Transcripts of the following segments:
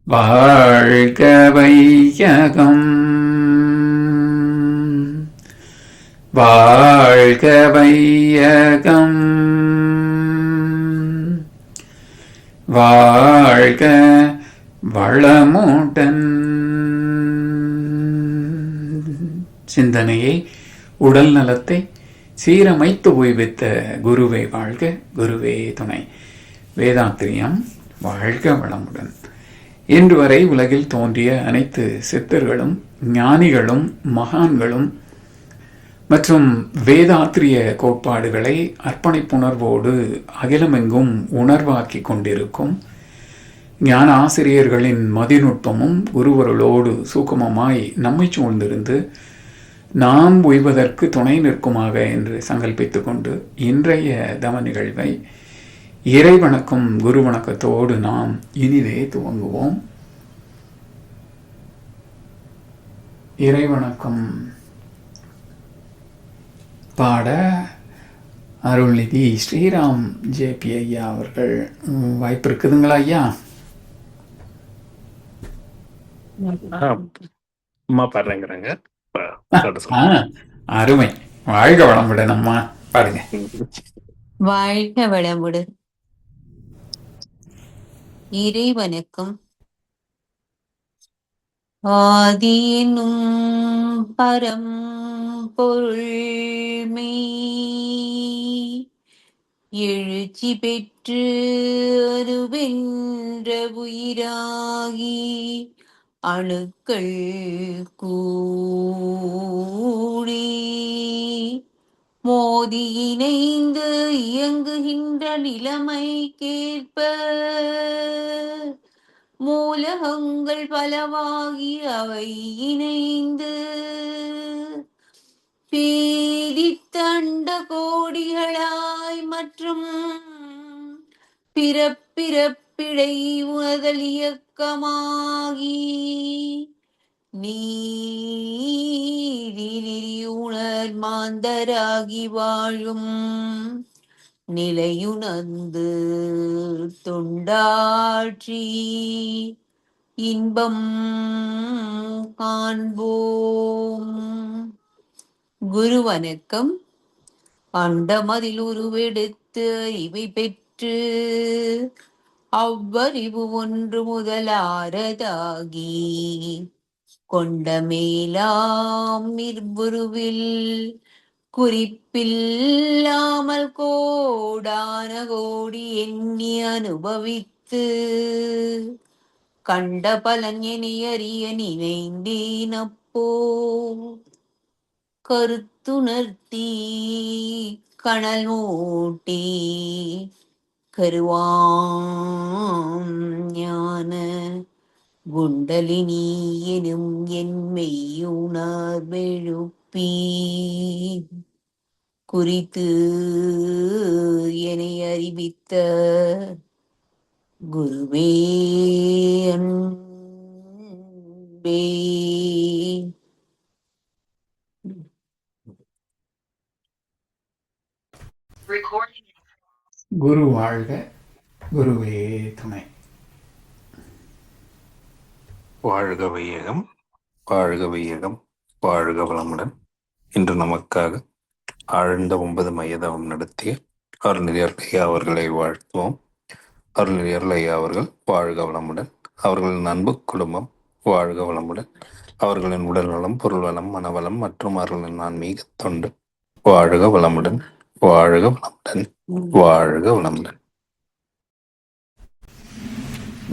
வாழ்க வையகம், வாழ்க வையகம், வாழ்க வளமுடன். சிந்தனையை, உடல் நலத்தை சீரமைத்து ஓய்வித்த குருவே வாழ்க, குருவே துணை. வேதாத்திரியம் வாழ்க வளமுடன். இன்று வரை உலகில் தோன்றிய அனைத்து சித்தர்களும் ஞானிகளும் மகான்களும் மற்றும் வேதாத்திரிய கோட்பாடுகளை அர்ப்பணிப்புணர்வோடு அகிலமெங்கும் உணர்வாக்கி கொண்டிருக்கும் ஞான ஆசிரியர்களின் மதிநுட்பமும் குருவருளோடு சூக்குமமாய் நம்மை சூழ்ந்திருந்து நாம் உய்வதற்கு துணை நிற்குமாக என்று சங்கல்பித்துக் கொண்டு இன்றைய தவ நிகழ்வை இறை வணக்கம் குரு வணக்கத்தோடு நாம் இனிதே துவங்குவோம். இறை வணக்கம் பாட அருள்நிதி ஸ்ரீராம் ஜேபி ஐயா அவர்கள் வாய்ப்பு இருக்குதுங்களா ஐயா? பாடுறேங்கிறாங்க. அருமை. வாழ்க வளமுடன் அம்மா, பாருங்க. வாழ்க வளமுடன். இறைவனுக்கும் ஆதியினும் பரம் பொருள்மை எழுச்சி பெற்று அருவென்ற உயிராகி அணுக்கள் கூடி மோதி இணைந்து இயங்குகின்ற நிலைமைக்கேற்ப மூலகங்கள் பலவாகி அவை இணைந்து பீதித்தண்ட கோடிகளாய் மற்றும் பிறப்பிறப்பிடை உணர்தல் இயக்கமாகி நீரிலி உணர் மாந்தராகி வாழும் நிலையுணர்ந்து தொண்டாற்றி இன்பம் காண்போம். குரு வணக்கம். அண்டமதில் உருவெடுத்து அறிவை பெற்று அவ்வறிவு ஒன்று முதலாரதாகி கொண்ட மேலாம் இவ்வுருவில் குறிப்பில்லாமல் கோடான கோடி எண்ணி அனுபவித்து கண்ட பலன் என அறிய நினைந்தேனப்போ கருத்துணர்த்தி கணல் மூட்டி கருவாம் ஞான குண்டலினி எனும் என் மெய்யுணர்வெழுப்பி குறித்து என்னை அறிவித்த குருவே அன்பே. குரு வாழ்க, குருவே துணை. வாழ்க வையகம், வாழ்க வையகம், வாழ்க வளமுடன். இன்று நமக்காக ஆழ்ந்த 9 மையதவம் நடத்திய அருள்நெறியார் ஐயா அவர்களை வாழ்த்துவோம். அருள்நெறியார் ஐயா அவர்கள் வாழ்க வளமுடன். அவர்களின் அன்பு குடும்பம் வாழ்க வளமுடன். அவர்களின் உடல் நலம், பொருள் வளம், மனவளம் மற்றும் அவர்களின் ஆன்மீக தொண்டு வாழ்க வளமுடன், வாழ்க வளமுடன், வாழ்க வளமுடன்.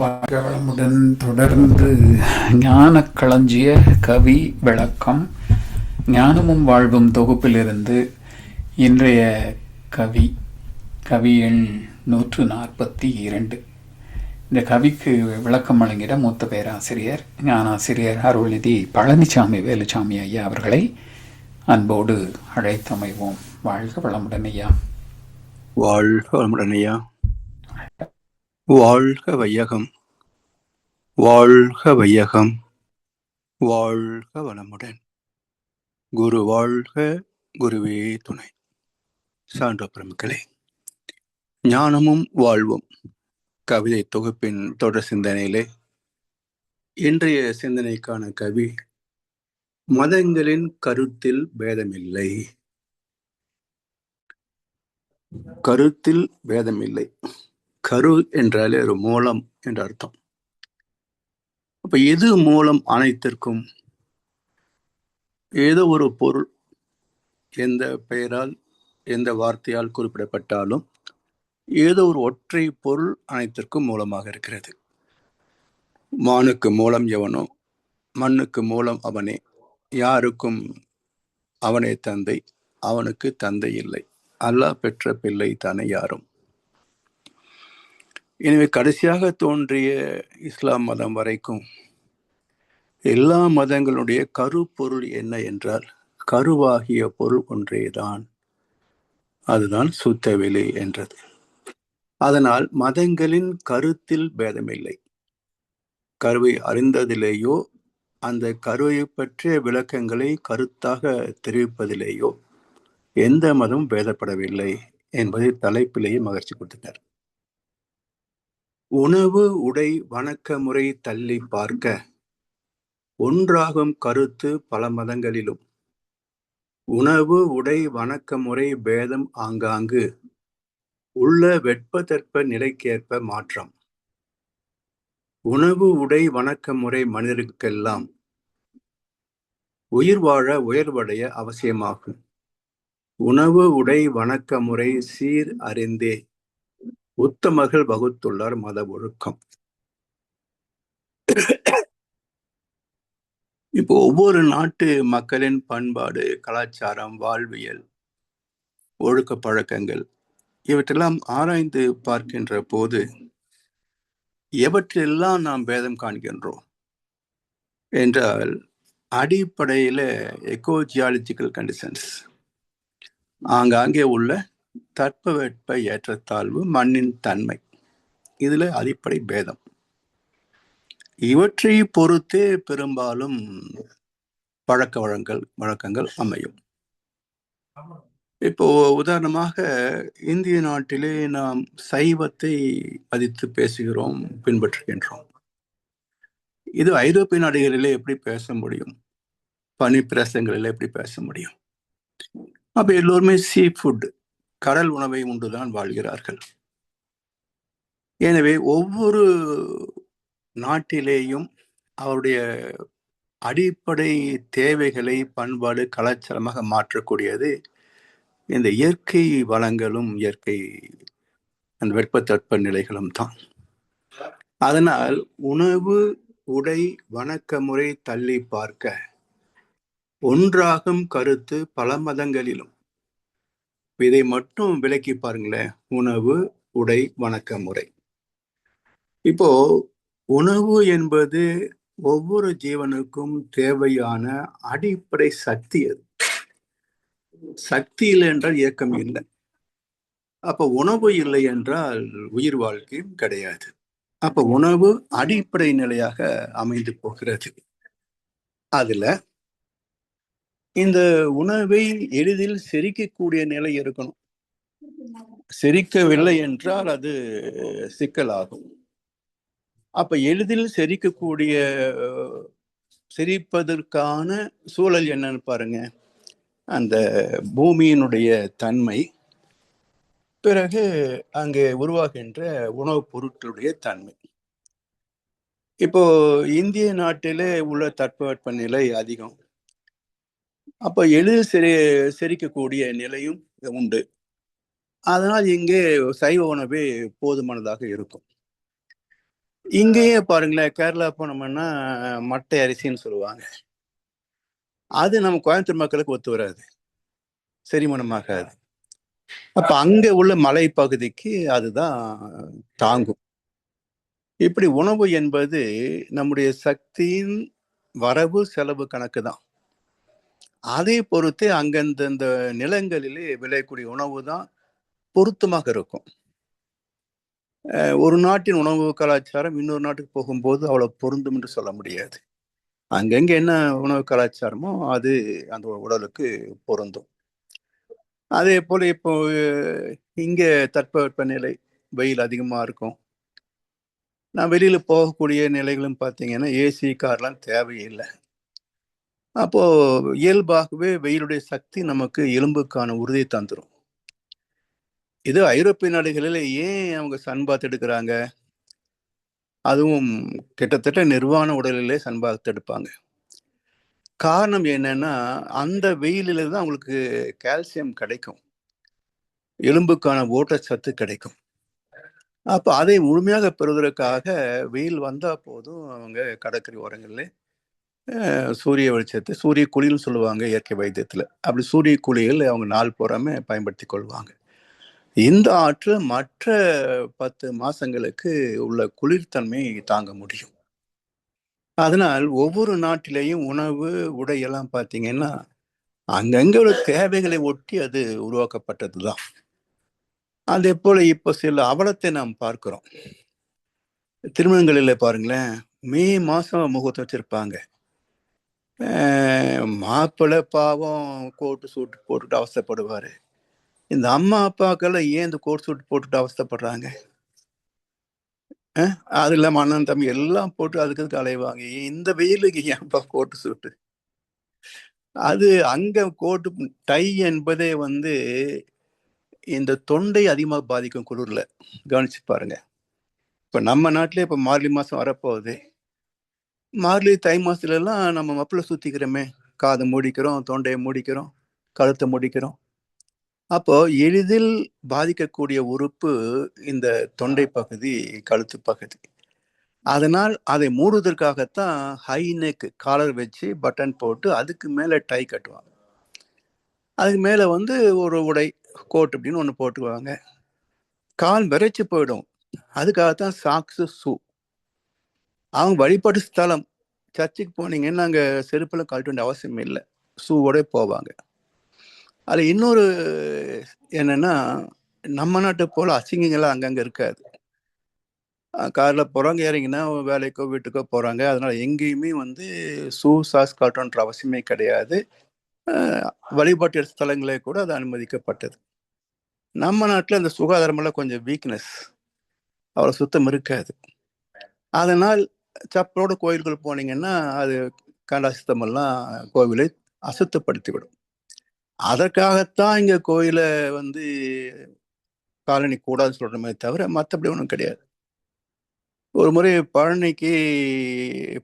வாழ்க வளமுடன். தொடர்ந்து ஞான களஞ்சிய கவி விளக்கம் ஞானமும் வாழ்வும் தொகுப்பிலிருந்து இன்றைய கவி எண் 142. இந்த கவிக்கு விளக்கம் வழங்கிட மூத்த பேராசிரியர் ஞானாசிரியர் அருள்நிதி பழனிசாமி வேலுச்சாமி ஐயா அவர்களை அன்போடு அழைத்தமைவோம். வாழ்க வளமுடன் ஐயா. வாழ்க வளமுடன் ஐயா. வாழ்க வையகம், வாழ்க வையகம், வாழ்க வளமுடன். குரு வாழ்க, குருவே துணை. சான்ற பெருமக்களே, ஞானமும் வாழ்வும் கவிதை தொகுப்பின் தொடர் சிந்தனையிலே இன்றைய சிந்தனைக்கான கவி, மதங்களின் கருத்தில் பேதமில்லை. கருத்தில் பேதமில்லை. கரு என்றாலே ஒரு மூலம் என்ற அர்த்தம். அப்ப எது மூலம் அனைத்திற்கும்? ஏதோ ஒரு பொருள் எந்த பெயரால் எந்த வார்த்தையால் குறிப்பிடப்பட்டாலும் ஏதோ ஒரு ஒற்றை பொருள் அனைத்திற்கும் மூலமாக இருக்கிறது. மானுக்கு மூலம் எவனோ, மண்ணுக்கு மூலம் அவனே, யாருக்கும் அவனே தந்தை, அவனுக்கு தந்தை இல்லை, அல்லாஹ் பெற்ற பிள்ளை தானே யாரும். எனவே கடைசியாக தோன்றிய இஸ்லாம் மதம் வரைக்கும் எல்லா மதங்களுடைய கருப்பொருள் என்ன என்றால், கருவாகிய பொருள் ஒன்றேதான், அதுதான் சுத்த வெளி என்றது. அதனால் மதங்களின் கருத்தில் பேதமில்லை. கருவை அறிந்ததிலேயோ அந்த கருவை பற்றிய விளக்கங்களை கருத்தாக தெரிவிப்பதிலேயோ எந்த மதமும் பேதப்படவில்லை என்பதை தலைப்பிலேயே மகிழ்ச்சி கொடுத்தார். உணவு உடை வணக்க முறை தள்ளி பார்க்க ஒன்றாகும் கருத்து பல மதங்களிலும், உணவு உடை வணக்க முறை பேதம் ஆங்காங்கு உள்ள வெட்பதற்ப நிலைக்கேற்ப மாற்றம். உணவு உடை வணக்க முறை மனிதருக்கெல்லாம் உயிர் வாழ உயர்வடைய அவசியமாகும். உணவு உடை வணக்க முறை சீர் அறிந்தே உத்தமர்கள் வகுத்துள்ளார் மத ஒழுக்கம். இப்போ ஒவ்வொரு நாட்டு மக்களின் பண்பாடு, கலாச்சாரம், வாழ்வியல், ஒழுக்க பழக்கங்கள் இவற்றெல்லாம் ஆராய்ந்து பார்க்கின்ற போது எவற்றெல்லாம் நாம் பேதம் காண்கின்றோம் என்றால், அடிப்படையில எக்கோஜியாலஜிக்கல் கண்டிஷன்ஸ், ஆங்காங்கே உள்ள தட்பவெட்ப ஏற்றத்தாழ்வு, மண்ணின் தன்மை, இதுல அடிப்படை பேதம். இவற்றை பொறுத்தே பெரும்பாலும் பழக்க வழக்கங்கள் அமையும். இப்போ உதாரணமாக இந்திய நாட்டிலே நாம் சைவத்தை மதித்து பேசுகிறோம், பின்பற்றுகின்றோம். இது ஐரோப்பிய நாடுகளிலே எப்படி பேச முடியும்? பனி பிரசங்களில் எப்படி பேச முடியும்? அப்ப எல்லோருமே சீ ஃபுட், கடல் உணவை உண்டுதான் வாழ்கிறார்கள். எனவே ஒவ்வொரு நாட்டிலேயும் அவருடைய அடிப்படை தேவைகளை பண்பாடு கலாச்சாரமாக மாற்றக்கூடியது இந்த இயற்கை வளங்களும் இயற்கை அந்த வெப்பத்தட்ப நிலைகளும் தான். அதனால் உணவு உடை வணக்க முறை தள்ளி பார்க்க ஒன்றாகும் கருத்து பல மதங்களிலும். இதை மட்டும் விளக்கி பாருங்களேன், உணவு உடை வணக்க முறை. இப்போ உணவு என்பது ஒவ்வொரு ஜீவனுக்கும் தேவையான அடிப்படை சக்தி. அது சக்தி இல்லை என்றால் இயக்கம் இல்லை. அப்ப உணவு இல்லை என்றால் உயிர் வாழ்க்கையும் கிடையாது. அப்ப உணவு அடிப்படை நிலையாக அமைந்து போகிறது. அதுல இந்த உணவை எளிதில் செரிக்கக்கூடிய நிலை இருக்கணும். செரிக்கவில்லை என்றால் அது சிக்கலாகும். அப்ப எளிதில் செரிப்பதற்கான சூழல் என்னன்னு பாருங்க. அந்த பூமியினுடைய தன்மை, பிறகு அங்கே உருவாகின்ற உணவுப் பொருட்களுடைய தன்மை. இப்போ இந்திய நாட்டிலே உள்ள தட்பவெட்ப நிலை அதிகம். அப்ப எளிதில் செரிக்கக்கூடிய நிலையும் உண்டு. அதனால் இங்கே சைவ உணவே போதுமானதாக இருக்கும். இங்கேயே பாருங்களேன், கேரளா போனோம்னா மட்டை அரிசின்னு சொல்லுவாங்க. அது நம்ம கோயம்புத்தூர் மக்களுக்கு ஒத்து வராது, செரிமானமாகாது. அப்ப அங்க உள்ள மலை பகுதிக்கு அதுதான் தாங்கும். இப்படி உணவு என்பது நம்முடைய சக்தியின் வரவு செலவு கணக்கு தான். அதை பொறுத்தே அங்கந்த நிலங்களிலே விளையக்கூடிய உணவு தான் பொருத்தமாக இருக்கும். ஒரு நாட்டின் உணவு கலாச்சாரம் இன்னொரு நாட்டுக்கு போகும்போது அவ்வளவு பொருந்தும் என்று சொல்ல முடியாது. அங்கங்க என்ன உணவு கலாச்சாரமோ அது அந்த உடலுக்கு பொருந்தும். அதே போல இப்போ இங்க தட்பவெப்ப நிலை வெயில் அதிகமா இருக்கும், நான் வெளியில போகக்கூடிய நிலைகளும் பார்த்தீங்கன்னா ஏசி கார்லாம் தேவையில்லை. அப்போ இயல்பாகவே வெயிலுடைய சக்தி நமக்கு எலும்புக்கான உறுதியை தந்துடும். இது ஐரோப்பிய நாடுகளில் ஏன் அவங்க சன் பாத் எடுக்கிறாங்க? அதுவும் கிட்டத்தட்ட நிர்வாண உடலிலே சன் பாத் எடுப்பாங்க. காரணம் என்னன்னா, அந்த வெயிலில் தான் அவங்களுக்கு கால்சியம் கிடைக்கும், எலும்புக்கான ஊட்டச்சத்து கிடைக்கும். அப்போ அதை முழுமையாக பெறுவதற்காக வெயில் வந்தா போதும் அவங்க கடற்கரை ஓரங்களில் சூரிய வெளிச்சத்தை சூரிய குளியல்னு சொல்லுவாங்க இயற்கை வைத்தியத்தில். அப்படி சூரிய குளியல் அவங்க நாள் பூராமே பயன்படுத்தி கொள்வாங்க. இந்த ஆற்றல் மற்ற 10 மாசங்களுக்கு உள்ள குளிர்தன்மை தாங்க முடியும். அதனால் ஒவ்வொரு நாட்டிலேயும் உணவு உடையெல்லாம் பார்த்தீங்கன்னா அங்கங்க உள்ள தேவைகளை ஒட்டி அது உருவாக்கப்பட்டது தான். அதே போல இப்போ சில அவலத்தை நாம் பார்க்கிறோம். திருமணங்களில் பாருங்களேன், மே மாசம் முகூர்த்தம் வச்சிருப்பாங்க. மாப்பிள்ளை பாவம் கோட்டு சூட்டு போட்டுட்டு அவஸ்தைப்படுவாரு. இந்த அம்மா அப்பாக்கெல்லாம் ஏன் இந்த கோட் சூட் போட்டுட்டு அவஸ்தைப்படுறாங்க? அது இல்லாம அண்ணன் தம்பி எல்லாம் போட்டு அதுக்கு அலைவாங்க. இந்த வெயிலுக்கு ஏன்ப்பா கோட்டு சூட்டு? அது அங்க கோட்டு டை என்பதே வந்து இந்த தொண்டை அதிகமாக பாதிக்கும் குளிர்ல. கவனிச்சு பாருங்க. இப்ப நம்ம நாட்டிலே இப்ப மார்கழி மாசம் வரப்போகுது. மார்கழி தை மாசத்துல எல்லாம் நம்ம மப்பிள சுத்திக்கிறோமே, காதை மூடிக்கிறோம், தொண்டையை மூடிக்கிறோம், கழுத்தை மூடிக்கிறோம். அப்போ எளிதில் பாதிக்கக்கூடிய உறுப்பு இந்த தொண்டை பகுதி, கழுத்து பகுதி. அதனால் அதை மூடுவதற்காகத்தான் ஹை நெக் காலர் வச்சு பட்டன் போட்டு அதுக்கு மேல டை கட்டுவாங்க. அதுக்கு மேல வந்து ஒரு உடை கோட் அப்படின்னு ஒன்று போட்டுக்குவாங்க. கால் விரைச்சு போயிடும். அதுக்காகத்தான் சாக்ஸு ஷூ. அவங்க வழிபாட்டு ஸ்தலம் சர்ச்சுக்கு போனீங்கன்னா அங்கே செருப்பெல்லாம் கழட்ட வேண்டிய அவசியம் இல்லை, ஷூவோட போவாங்க. அதில் இன்னொரு என்னன்னா, நம்ம நாட்டை போல அசிங்கங்கள்லாம் அங்கங்கே இருக்காது. காரில் போகிறாங்க, இறங்கினா வேலைக்கோ வீட்டுக்கோ போகிறாங்க. அதனால் எங்கேயுமே வந்து ஷூ சாக்ஸ் கழட்டணுன்ற அவசியமே கிடையாது. வழிபாட்டு ஸ்தலங்களே கூட அது அனுமதிக்கப்பட்டது. நம்ம நாட்டில் அந்த சுகாதாரமெல்லாம் கொஞ்சம் வீக்னஸ், அவ்வளோ சுத்தம் இருக்காது. அதனால் சப்பலோட கோயில்கள் போனீங்கன்னா அது கண்டாசித்தமெல்லாம் கோவிலை அசுத்தப்படுத்திவிடும். அதற்காகத்தான் இங்கே கோயிலை வந்து காலனி கூடாதுன்னு சொல்கிறோமே தவிர மற்றபடி ஒன்றும் கிடையாது. ஒரு முறை பழனிக்கு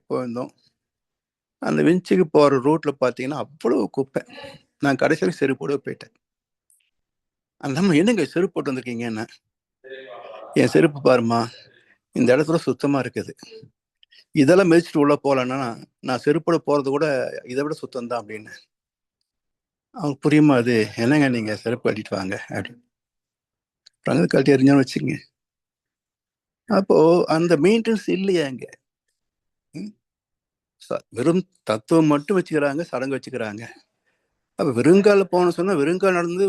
போயிருந்தோம். அந்த விஞ்சுக்கு போகிற ரூட்டில் பார்த்தீங்கன்னா அவ்வளோ குப்பை. நான் கடைசியில் செருப்போட போயிட்டேன். அந்த அம்மா என்னங்க செருப்பு போட்டு வந்திருக்கீங்கன்னா, என் செருப்பு பாருமா இந்த இடத்துல சுத்தமாக இருக்குது, இதெல்லாம் மிதிச்சுட்டு உள்ள போகலன்னா நான் செருப்போட போகிறது கூட இதை விட சுத்தம் தான் அப்படின்னு. அவங்க புரியுமா அது? என்னங்க நீங்க செருப்பு கட்டிட்டு வாங்க அப்படின்னு கழட்டி எறிஞ்சான்னு வச்சுங்க. அப்போ அந்த மெயின்டெனன்ஸ் இல்லையா இங்க? வெறும் தத்துவம் மட்டும் வச்சுக்கிறாங்க, சடங்கு வச்சுக்கிறாங்க. அப்ப வெறுங்கால போகணும்னு சொன்னா வெறுங்கால் நடந்து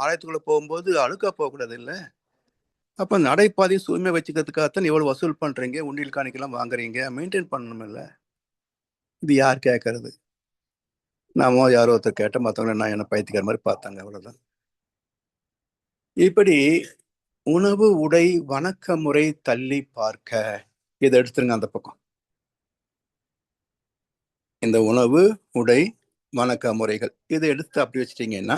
ஆலயத்துக்குள்ள போகும்போது அழுக்கா போகக்கூடாது இல்லை? அப்ப நடைபாதையும் தூய்மை வச்சுக்கிறதுக்காகத்தான் எவ்வளவு வசூல் பண்றீங்க, உண்டியல் காணிக்கெல்லாம் வாங்குறீங்க, மெயின்டைன் பண்ணணும் இல்லை? இது யார் கேட்கறது? நாம யாரோ ஒருத்தர் கேட்ட, மற்றவங்க நான் என்ன பைத்தியக்கார மாதிரி பார்த்தாங்க, அவ்வளவுதான். இப்படி உணவு உடை வணக்க முறை தள்ளி பார்க்க, இதை எடுத்துருங்க அந்த பக்கம். இந்த உணவு உடை வணக்க முறைகள் இதை எடுத்து அப்படி வச்சிட்டீங்கன்னா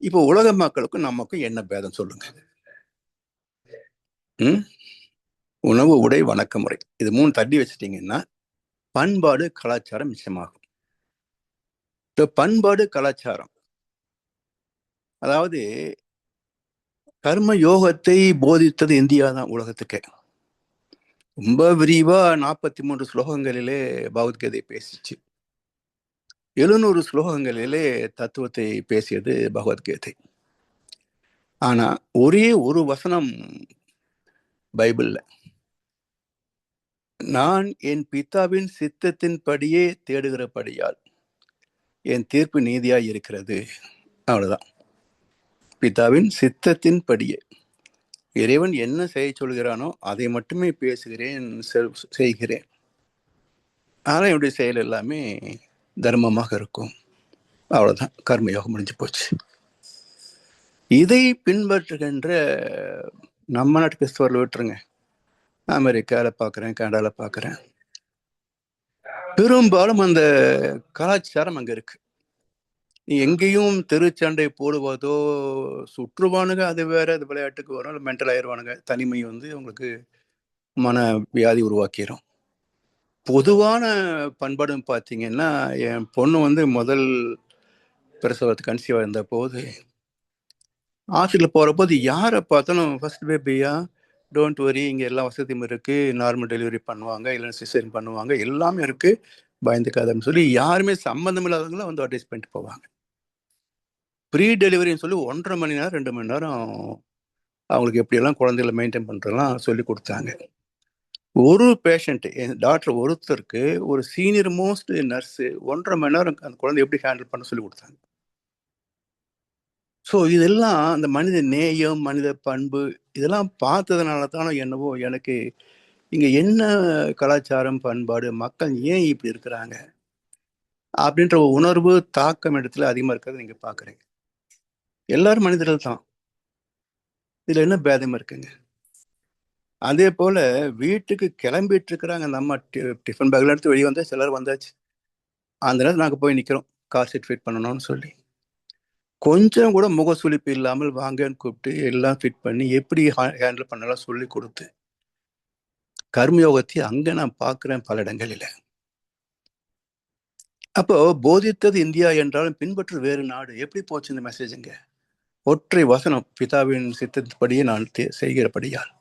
இப்போ உலக மக்களுக்கும் நமக்கும் என்ன பேதம் சொல்லுங்க? உணவு உடை வணக்க முறை இது 3 தள்ளி வச்சிட்டீங்கன்னா பண்பாடு கலாச்சாரம் மிச்சமாகும். பண்பாடு கலாச்சாரம் அதாவது கர்ம யோகத்தை போதித்தது இந்தியா தான் உலகத்துக்கு. ரொம்ப விரிவா 43 ஸ்லோகங்களிலே பகவத்கீதை பேசிச்சு. 700 ஸ்லோகங்களிலே தத்துவத்தை பேசியது பகவத்கீதை. ஆனா ஒரே ஒரு வசனம் பைபிள்ல, நான் என் பிதாவின் சித்தத்தின் படியே தேடுகிறபடியால் என் தீர்ப்பு நீதியாய் இருக்கிறது. அவ்வளவுதான். பிதாவின் சித்தத்தின் படியே இறைவன் என்ன செய்ய சொல்கிறானோ அதை மட்டுமே பேசுகிறேன், செய்கிறேன். ஆனால் என்னுடைய செயல் எல்லாமே தர்மமாக இருக்கும். அவ்வளவுதான், கர்மயோகம் முடிஞ்சு போச்சு. இதை பின்பற்றுகின்ற நம்ம நாட்டு கிறிஸ்தவர்கள் விட்டுருங்க, அமெரிக்காவில் பார்க்குறேன், கனடாவில் பார்க்குறேன். பெரும்பாலும் அந்த கலாச்சாரம் அங்கே இருக்கு. நீ எங்கேயும் தெருச்சண்டை போடுவதோ, சுற்றுவானுங்க, அது வேற, அது விளையாட்டுக்கு வரும், மென்டல் ஆயிடுவானுங்க. தனிமை வந்து உங்களுக்கு மன வியாதி உருவாக்கிடும். பொதுவான பண்பாடுன்னு பார்த்தீங்கன்னா, என் பொண்ணு வந்து முதல் பிரசவத்துக்கு கன்சீவ் இருந்த போது ஹாஸ்பிட்டல் போகிற போது யாரை பார்த்தாலும் ஃபர்ஸ்ட் பேபியா, டோன்ட் வரி, இங்கே எல்லா வசதியும் இருக்குது, நார்மல் டெலிவரி பண்ணுவாங்க, இல்லைன்னா சிசேரியன் பண்ணுவாங்க, எல்லாமே இருக்குது, பயந்துக்காதன்னு சொல்லி யாருமே சம்மந்தம் இல்லாதவங்களும் வந்து அட்வைஸ் பண்ணிட்டு போவாங்க. ப்ரீ டெலிவரின்னு சொல்லி 1.5 மணி நேரம் 2 மணி நேரம் அவங்களுக்கு எப்படியெல்லாம் குழந்தைகளை மெயின்டைன் பண்ணுறதுலாம் சொல்லி கொடுத்தாங்க. ஒரு பேஷண்ட்டு, என் டாக்டர் ஒருத்தருக்கு ஒரு சீனியர் மோஸ்ட் நர்ஸு 1.5 மணி நேரம் அந்த குழந்தை எப்படி ஹேண்டில் பண்ண சொல்லி கொடுத்தாங்க. ஸோ இதெல்லாம் அந்த மனித நேயம், மனித பண்பு, இதெல்லாம் பார்த்ததுனால தானோ என்னவோ எனக்கு இங்கே என்ன கலாச்சாரம், பண்பாடு, மக்கள் ஏன் இப்படி இருக்கிறாங்க அப்படின்ற ஒரு உணர்வு, தாக்கம் இடத்துல அதிகமாக இருக்கிறது நீங்கள் பார்க்குறீங்க. எல்லாரும் மனிதர்கள் தான், இதில் என்ன பேதம் இருக்குங்க? அதே போல் வீட்டுக்கு கிளம்பிட்டு இருக்கிறாங்க, நம்ம டிஃபன் பேக்கில் எடுத்து வெளியே வந்தால் சிலர் வந்தாச்சு. அந்த நேரத்தில் நாங்கள் போய் நிற்கிறோம், கார் சீட் ஃபிட் பண்ணணும்னு சொல்லி. கொஞ்சம் கூட முகசுளிப்பு இல்லாமல் வாங்கன்னு கூப்பிட்டு எல்லாம் ஃபிட் பண்ணி எப்படி ஹேண்டில் பண்ணலாம் சொல்லி கொடுத்து கர்மயோகத்தை அங்கே நான் பார்க்குறேன் பல இடங்களில். அப்போ போதித்தது இந்தியா என்றாலும் பின்பற்று வேறு நாடு, எப்படி போச்சு இந்த மெசேஜுங்க? ஒற்றை வசனம், பிதாவின் சித்தப்படியே நான் செய்கிறபடியால்.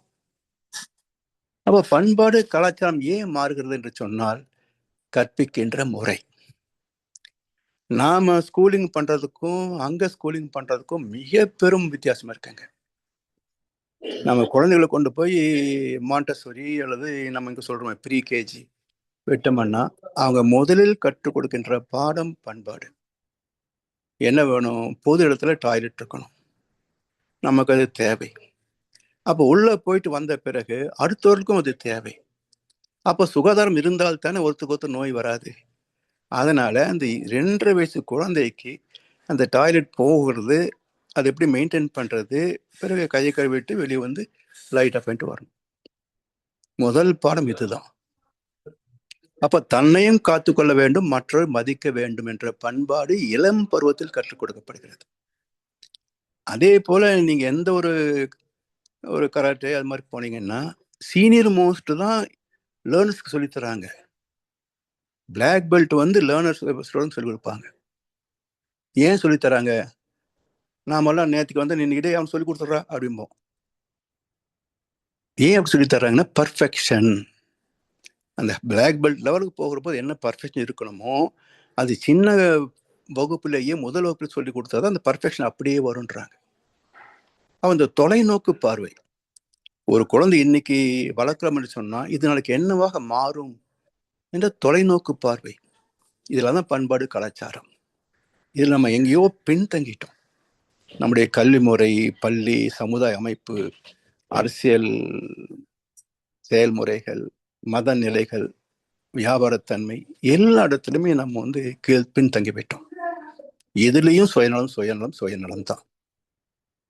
அப்போ பண்பாடு கலாச்சாரம் ஏன் மாறுகிறது என்று சொன்னால் கற்பிக்கின்ற முறை. நாம ஸ்கூலிங் பண்றதுக்கும் அங்க ஸ்கூலிங் பண்றதுக்கும் மிக பெரும் வித்தியாசம் இருக்குங்க. நம்ம குழந்தைகளை கொண்டு போய் மாண்டசோரி அல்லது நம்ம இங்க சொல்றோம் ப்ரீ கேஜி விட்டோம்னா அவங்க முதலில் கற்றுக் கொடுக்கின்ற பாடம் பண்பாடு. என்ன வேணும்? பொது இடத்துல டாய்லெட் இருக்கணும், நமக்கு அது தேவை. அப்போ உள்ள போயிட்டு வந்த பிறகு அடுத்தவர்களுக்கும் அது தேவை. அப்போ சுகாதாரம் இருந்தால்தானே ஒருத்தருக்கு ஒருத்தர் நோய் வராது. அதனால அந்த 2.5 வயசு குழந்தைக்கு அந்த டாய்லெட் போகிறது, அது எப்படி மெயின்டைன் பண்ணுறது, பிறகு கையை கழுவிட்டு வெளியே வந்து லைட் ஆஃப் பண்ணிட்டு வரணும். முதல் பாடம் இதுதான். அப்போ தன்னையும் காத்துக்கொள்ள வேண்டும், மற்றவர் மதிக்க வேண்டும் என்ற பண்பாடு இளம் பருவத்தில் கற்றுக் கொடுக்கப்படுகிறது. அதே போல நீங்க எந்த ஒரு கராட்டே அது மாதிரி போனீங்கன்னா சீனியர் மோஸ்ட் தான் லேர்னர்ஸ்க்கு சொல்லித்தராங்க. பிளாக் பெல்ட் வந்து லேர்னர்ஸ் ஸ்டூடெண்ட்ஸ் சொல்லி கொடுப்பாங்க. ஏன் சொல்லித்தராங்க? நாமெல்லாம் நேற்றுக்கு வந்து நின்றுக்கிட்டே அவன் சொல்லி கொடுத்துட்றா அப்படிம்போம். ஏன் அப்படி சொல்லி தர்றாங்கன்னா பர்ஃபெக்ஷன். அந்த பிளாக் பெல்ட் லெவலுக்கு போகிற போது என்ன பர்ஃபெக்ஷன் இருக்கணுமோ அது சின்ன வகுப்புலேயே முதல் வகுப்புல சொல்லி கொடுத்தா தான் அந்த பர்ஃபெக்ஷன் அப்படியே வரும்ன்றாங்க. அவன் இந்த தொலைநோக்கு பார்வை, ஒரு குழந்தை இன்னைக்கு வளர்க்குறோம்னு சொன்னால் இது நாளைக்கு என்னவாக மாறும் என்ற தொலைநோக்கு பார்வை. இதில் தான் பண்பாடு கலாச்சாரம். இதில் நம்ம எங்கேயோ பின்தங்கிட்டோம். நம்முடைய கல்வி முறை, பள்ளி, சமுதாய அமைப்பு, அரசியல் செயல்முறைகள், மத நிலைகள், வியாபாரத்தன்மை, எல்லா இடத்துலையுமே நம்ம வந்து பின்தங்கி போயிட்டோம். எதுலேயும் சுயநலம் சுயநலம் சுயநலம் தான்.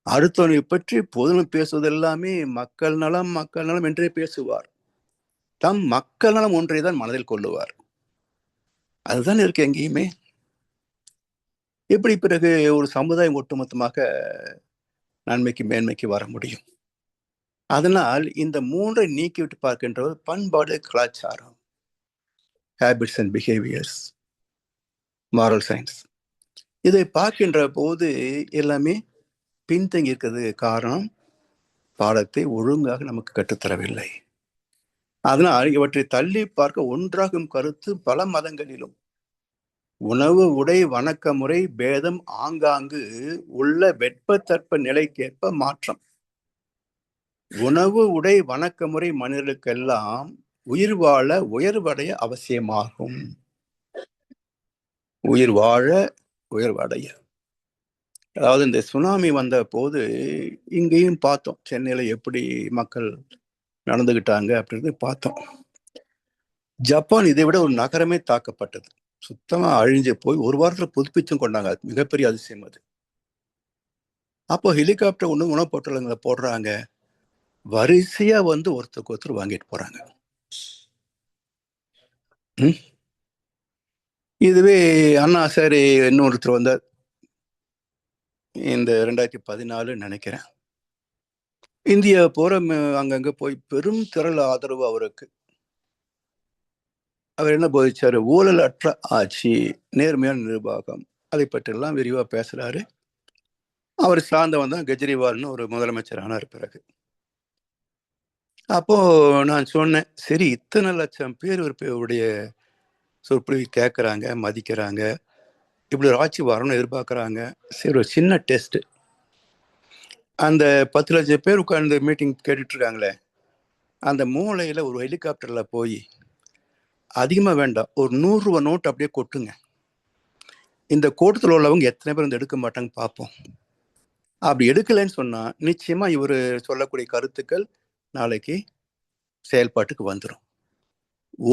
அடுத்தவனை பற்றி பொதுநலம் பேசுவது எல்லாமே மக்கள் நலம் மக்கள் நலம் என்றே பேசுவார். தம் மக்கள் நலம் ஒன்றை தான் மனதில் கொள்ளுவார். அதுதான் இருக்கு எங்கேயுமே. எப்படி பிறகு ஒரு சமுதாயம் ஒட்டுமொத்தமாக நன்மைக்கு மேன்மைக்கு வர முடியும்? அதனால் இந்த 3 நீக்கிவிட்டு பார்க்கின்ற பண்பாடு கலாச்சாரம், habits and behaviours, moral science, இதை பார்க்கின்ற போது எல்லாமே பின்தங்கி இருக்கிறது. காரணம், பாடத்தை ஒழுங்காக நமக்கு கற்றுத்தரவில்லை. அதனால் இவற்றை தள்ளி பார்க்க ஒன்றாகும் கருத்து பல மதங்களிலும். உணவு, உடை, வணக்க முறை பேதம் ஆங்காங்கு உள்ள வெப்பத்தட்ப நிலைக்கேற்ப மாற்றம். உணவு, உடை, வணக்க முறை மனிதர்களுக்கெல்லாம் உயிர் வாழ உயர்வடைய அவசியமாகும். உயிர் வாழ உயர்வடைய. அதாவது இந்த சுனாமி வந்த போது இங்கேயும் பார்த்தோம், சென்னையில எப்படி மக்கள் நடந்துகிட்டாங்க அப்படின்றது பார்த்தோம். ஜப்பான் இதை விட ஒரு நகரமே தாக்கப்பட்டது, சுத்தமா அழிஞ்சு போய் ஒரு வாரத்துல புதுப்பிச்சும் கொண்டாங்க. அது மிகப்பெரிய அதிசயம் அது. அப்போ ஹெலிகாப்டர் ஒன்று உணவு பொட்டலங்களை போடுறாங்க. வரிசையா வந்து ஒருத்தருக்கு ஒருத்தர் வாங்கிட்டு போறாங்க. இதுவே அண்ணா சரி இன்னொருத்தர் வந்தார் இந்த 2014 நினைக்கிறேன். இந்தியா பூரா அங்கங்க போய் பெரும் திரள் ஆதரவு அவருக்கு. அவர் என்ன போதிச்சாரு? ஊழல் அற்ற ஆட்சி, நேர்மையான நிர்வாகம், அதை பற்றியெல்லாம் விரிவா பேசுறாரு. அவர் சார்ந்தவன் தான் கெஜ்ரிவால்னு ஒரு முதலமைச்சர் ஆனார் பிறகு. அப்போ நான் சொன்னேன், சரி இத்தனை லட்சம் பேர் இவருடைய சொற்பொழிவு கேட்கறாங்க, மதிக்கிறாங்க, இப்படி ஒரு ஆட்சி வரணும்னு எதிர்பார்க்கறாங்க. சரி ஒரு சின்ன டெஸ்ட். அந்த 10 லட்சம் பேர் உட்கார்ந்து மீட்டிங் கேட்டுட்டு இருக்காங்களே, அந்த மூலையில ஒரு ஹெலிகாப்டர்ல போய் அதிகமா வேண்டாம், ஒரு 100 ரூபா நோட் அப்படியே கொட்டுங்க. இந்த கூட்டத்தில் உள்ளவங்க எத்தனை பேர் வந்து எடுக்க மாட்டாங்க பார்ப்போம். அப்படி எடுக்கலைன்னு சொன்னா நிச்சயமா இவர் சொல்லக்கூடிய கருத்துக்கள் நாளைக்கு செயல்பாட்டுக்கு வந்துடும்.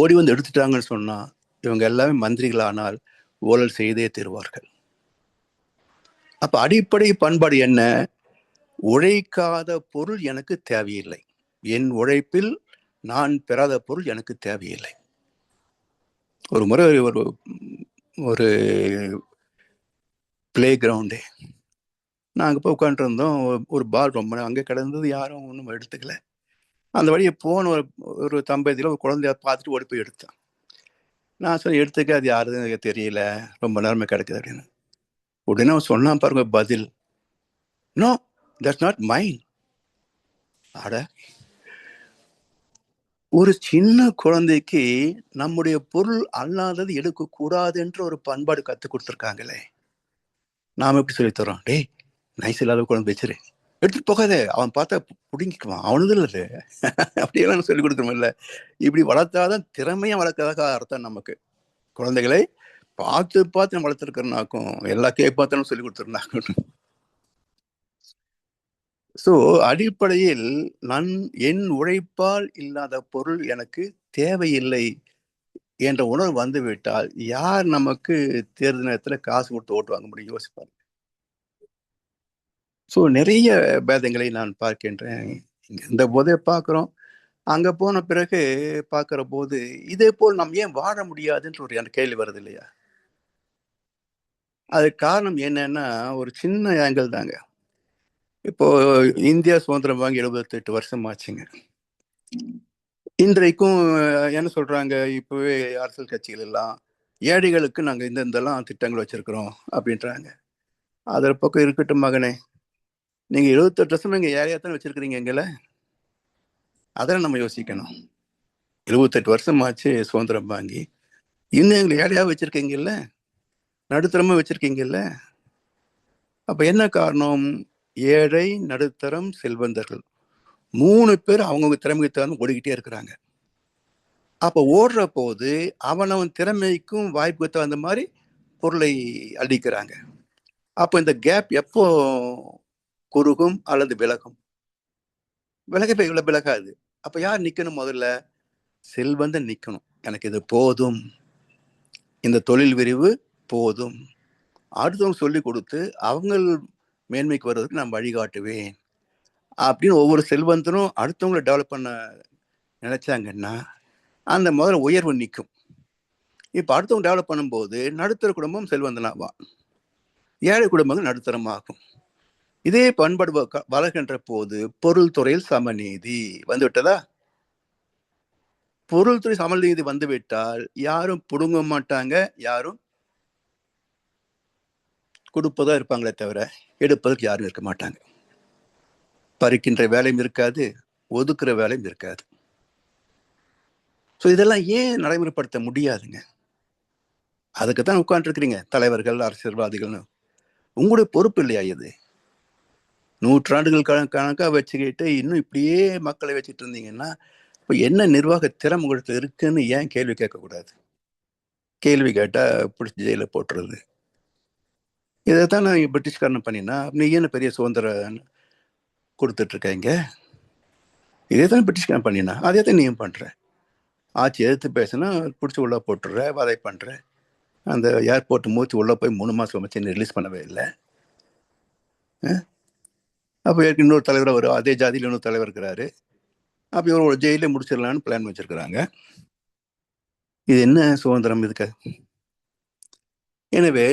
ஓடி வந்து எடுத்துட்டாங்கன்னு சொன்னா இவங்க எல்லாமே மந்திரிகளானால் ஊழல் செய்தே தருவார்கள். அப்ப அடிப்படை பண்பாடு என்ன? உழைக்காத பொருள் எனக்கு தேவையில்லை, என் உழைப்பில் நான் பெறாத பொருள் எனக்கு தேவையில்லை. ஒரு முறை ஒரு பிளே கிரவுண்டு நாங்கள் போய் உட்காந்துருந்தோம். ஒரு பால் ரொம்ப அங்கே கிடந்தது, யாரும் ஒன்றும் எடுத்துக்கல. அந்த வழியை போன ஒரு தம்பதியில் ஒரு குழந்தைய பார்த்துட்டு ஓடி போய் எடுத்தான். நான் சொல்லி எடுத்துக்க, அது யாருன்னு எனக்கு தெரியல, ரொம்ப நேரமே கிடக்குது அப்படின்னு. உடனே அவன் சொன்னான் பாருங்க பதில், நோ தட்ஸ் நாட் மைன். அட, ஒரு சின்ன குழந்தைக்கு நம்முடைய பொருள் அல்லாதது எடுக்கக்கூடாது என்ற ஒரு பண்பாடு கற்றுக் கொடுத்துருக்காங்களே, நாம் எப்படி சொல்லித்தரோம்? டேய் நைஸ் இல்லாத குழந்தை வச்சிரு, எடுத்துட்டு போகாதே, அவன் பார்த்தா பிடிங்கிக்குவான், அவனது இல்லை அப்படியெல்லாம் சொல்லிக் கொடுக்கணும். இல்லை, இப்படி வளர்த்தாதான் திறமையா வளர்க்கறதாக அர்த்தம். நமக்கு குழந்தைகளை பார்த்து பார்த்து நம்ம வளர்த்துருக்கிறனாக்கும், எல்லா பார்த்தாலும் சொல்லி கொடுத்துருந்தாக்கும். ஸோ அடிப்படையில் என் உழைப்பால் இல்லாத பொருள் எனக்கு தேவையில்லை என்ற உணர்வு வந்துவிட்டால் யார் நமக்கு தேர்தல் நேரத்தில் காசு கொடுத்து ஓட்டு வாங்க முடியும்? யோசிப்பாங்க. ஸோ நிறைய பேதங்களை நான் பார்க்கின்றேன். இங்கே இந்த போதே பார்க்குறோம், அங்கே போன பிறகு பார்க்குற போது இதே போல் நாம் ஏன் வாழ முடியாதுன்ற ஒரு கேள்வி வருது இல்லையா? அதுக்கு காரணம் என்னன்னா ஒரு சின்ன ஆங்கிள் தாங்க. இப்போ இந்தியா சுதந்திரம் வாங்கி 78 வருஷம் ஆச்சுங்க. இன்றைக்கும் என்ன சொல்றாங்க, இப்பவே அரசியல் கட்சிகள் எல்லாம் ஏழைகளுக்கு நாங்கள் இதெல்லாம் திட்டங்கள் வச்சிருக்கிறோம் அப்படின்றாங்க. அதில் பக்கம் இருக்கட்டும் மகனே, நீங்க 78 வருஷம் இங்க ஏழையாத்தான் வச்சிருக்கிறீங்க எங்களை, அதெல்லாம் நம்ம யோசிக்கணும். 78 வருஷம் ஆச்சு சுதந்திரம் வாங்கி, இன்னும் எங்களை ஏழையா வச்சிருக்கீங்கல்ல, நடுத்தரமா வச்சிருக்கீங்கல்ல. அப்ப என்ன காரணம்? ஏழை, நடுத்தரம், செல்வந்தர்கள் 3 பேர் அவங்கவுங்க திறமைக்கு தகுந்த ஓடிக்கிட்டே இருக்கிறாங்க. அப்ப ஓடுற போது அவனவன் திறமைக்கும் வாய்ப்புக்கு தகுந்த மாதிரி பொருளை அளிக்கிறாங்க. அப்போ இந்த கேப் எப்போ குறுகும் அல்லது விலகும்? இவ்வளவு விலகாது. அப்ப யார் நிக்கணும்? முதல்ல செல்வந்தன் நிக்கணும். எனக்கு இது போதும், இந்த தொழில் விரிவு போதும், அடுத்தவங்க சொல்லி கொடுத்து அவங்க மேன்மைக்கு வர்றதுக்கு நான் வழிகாட்டுவேன் அப்படின்னு ஒவ்வொரு செல்வந்தனும் அடுத்தவங்களை டெவலப் பண்ண நினைச்சாங்கன்னா அந்த முதல்ல உயர்வு நிற்கும். இப்ப அடுத்தவங்க டெவலப் பண்ணும்போது நடுத்தர குடும்பம் செல்வந்தனாவான், ஏழை குடும்பங்கள் நடுத்தரமாகும். இதே பண்பாடு வளர்கின்ற போது பொருள் துறையில் சமநீதி வந்துவிட்டதா? பொருள் துறை சமநீதி வந்துவிட்டால் யாரும் புடுங்க மாட்டாங்க, யாரும் கொடுப்பதா இருப்பாங்களே தவிர எடுப்பதற்கு யாரும் இருக்க மாட்டாங்க. பறிக்கின்ற வேலையும் இருக்காது, ஒதுக்குற வேலையும் இருக்காது. ஸோ இதெல்லாம் ஏன் நடைமுறைப்படுத்த முடியாதுங்க? அதுக்குத்தான் உட்காந்துருக்கிறீங்க தலைவர்கள், அரசியல்வாதிகள்னு. உங்களுடைய பொறுப்பு இல்லையா இது? நூற்றாண்டுகள் கணக்காக வச்சுக்கிட்டு இன்னும் இப்படியே மக்களை வச்சுட்டு இருந்தீங்கன்னா இப்போ என்ன நிர்வாக திறமை உங்களுக்கு இருக்குன்னு ஏன் கேள்வி கேட்கக்கூடாது? கேள்வி கேட்டா பிடிச்சி ஜெயில போட்டுறது. இதைத்தான் நான் பிரிட்டிஷ்காரன் பண்ணினா நீ என்ன பெரிய சுதந்திரம் கொடுத்துட்டு இருக்கீங்க? இதே தான் பிரிட்டிஷ்காரன் பண்ணினா, அதே தான் நீயும் பண்ற. ஆட்சி எதிர்த்து பேசினா பிடிச்சி உள்ள போட்டுடுற, வதை பண்ற. அந்த ஏர்போர்ட் மூச்சு உள்ள போய் 3 மாசம் வச்சு ரிலீஸ் பண்ணவே இல்லை. அப்போ இன்னொரு தலைவர் வரும், அதே ஜாதியில் இன்னொரு தலைவர் இருக்கிறாரு. அப்போ இவர் ஒரு ஜெயிலே முடிச்சிடலான்னு பிளான் வச்சிருக்கிறாங்க. இது என்ன சுதந்திரம் இதுக்கு? எனவே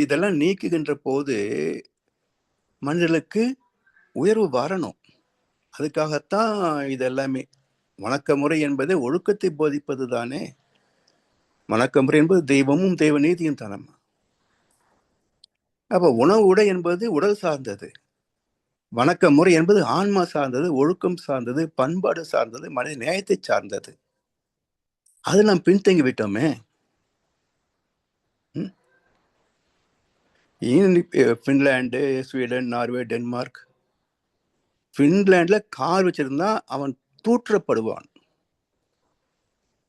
இதெல்லாம் நீக்குகின்ற போது மனிதர்களுக்கு உயர்வு வரணும். அதுக்காகத்தான் இது எல்லாமே. வணக்க முறை என்பது ஒழுக்கத்தை போதிப்பது தானே. வணக்க முறை என்பது தெய்வமும் தெய்வ நீதியும் தானே. அப்ப உணவு உடை என்பது உடல் சார்ந்தது. வணக்க முறை என்பது ஆன்மா சார்ந்தது, ஒழுக்கம் சார்ந்தது, பண்பாடு சார்ந்தது, மனித நியாயத்தை சார்ந்தது. அது நாம் பின்தங்கி விட்டோமே. Finland, Sweden, Norway, Denmark. பின்லாந்துல கார் வச்சிருந்தா அவன் தூற்றப்படுவான்.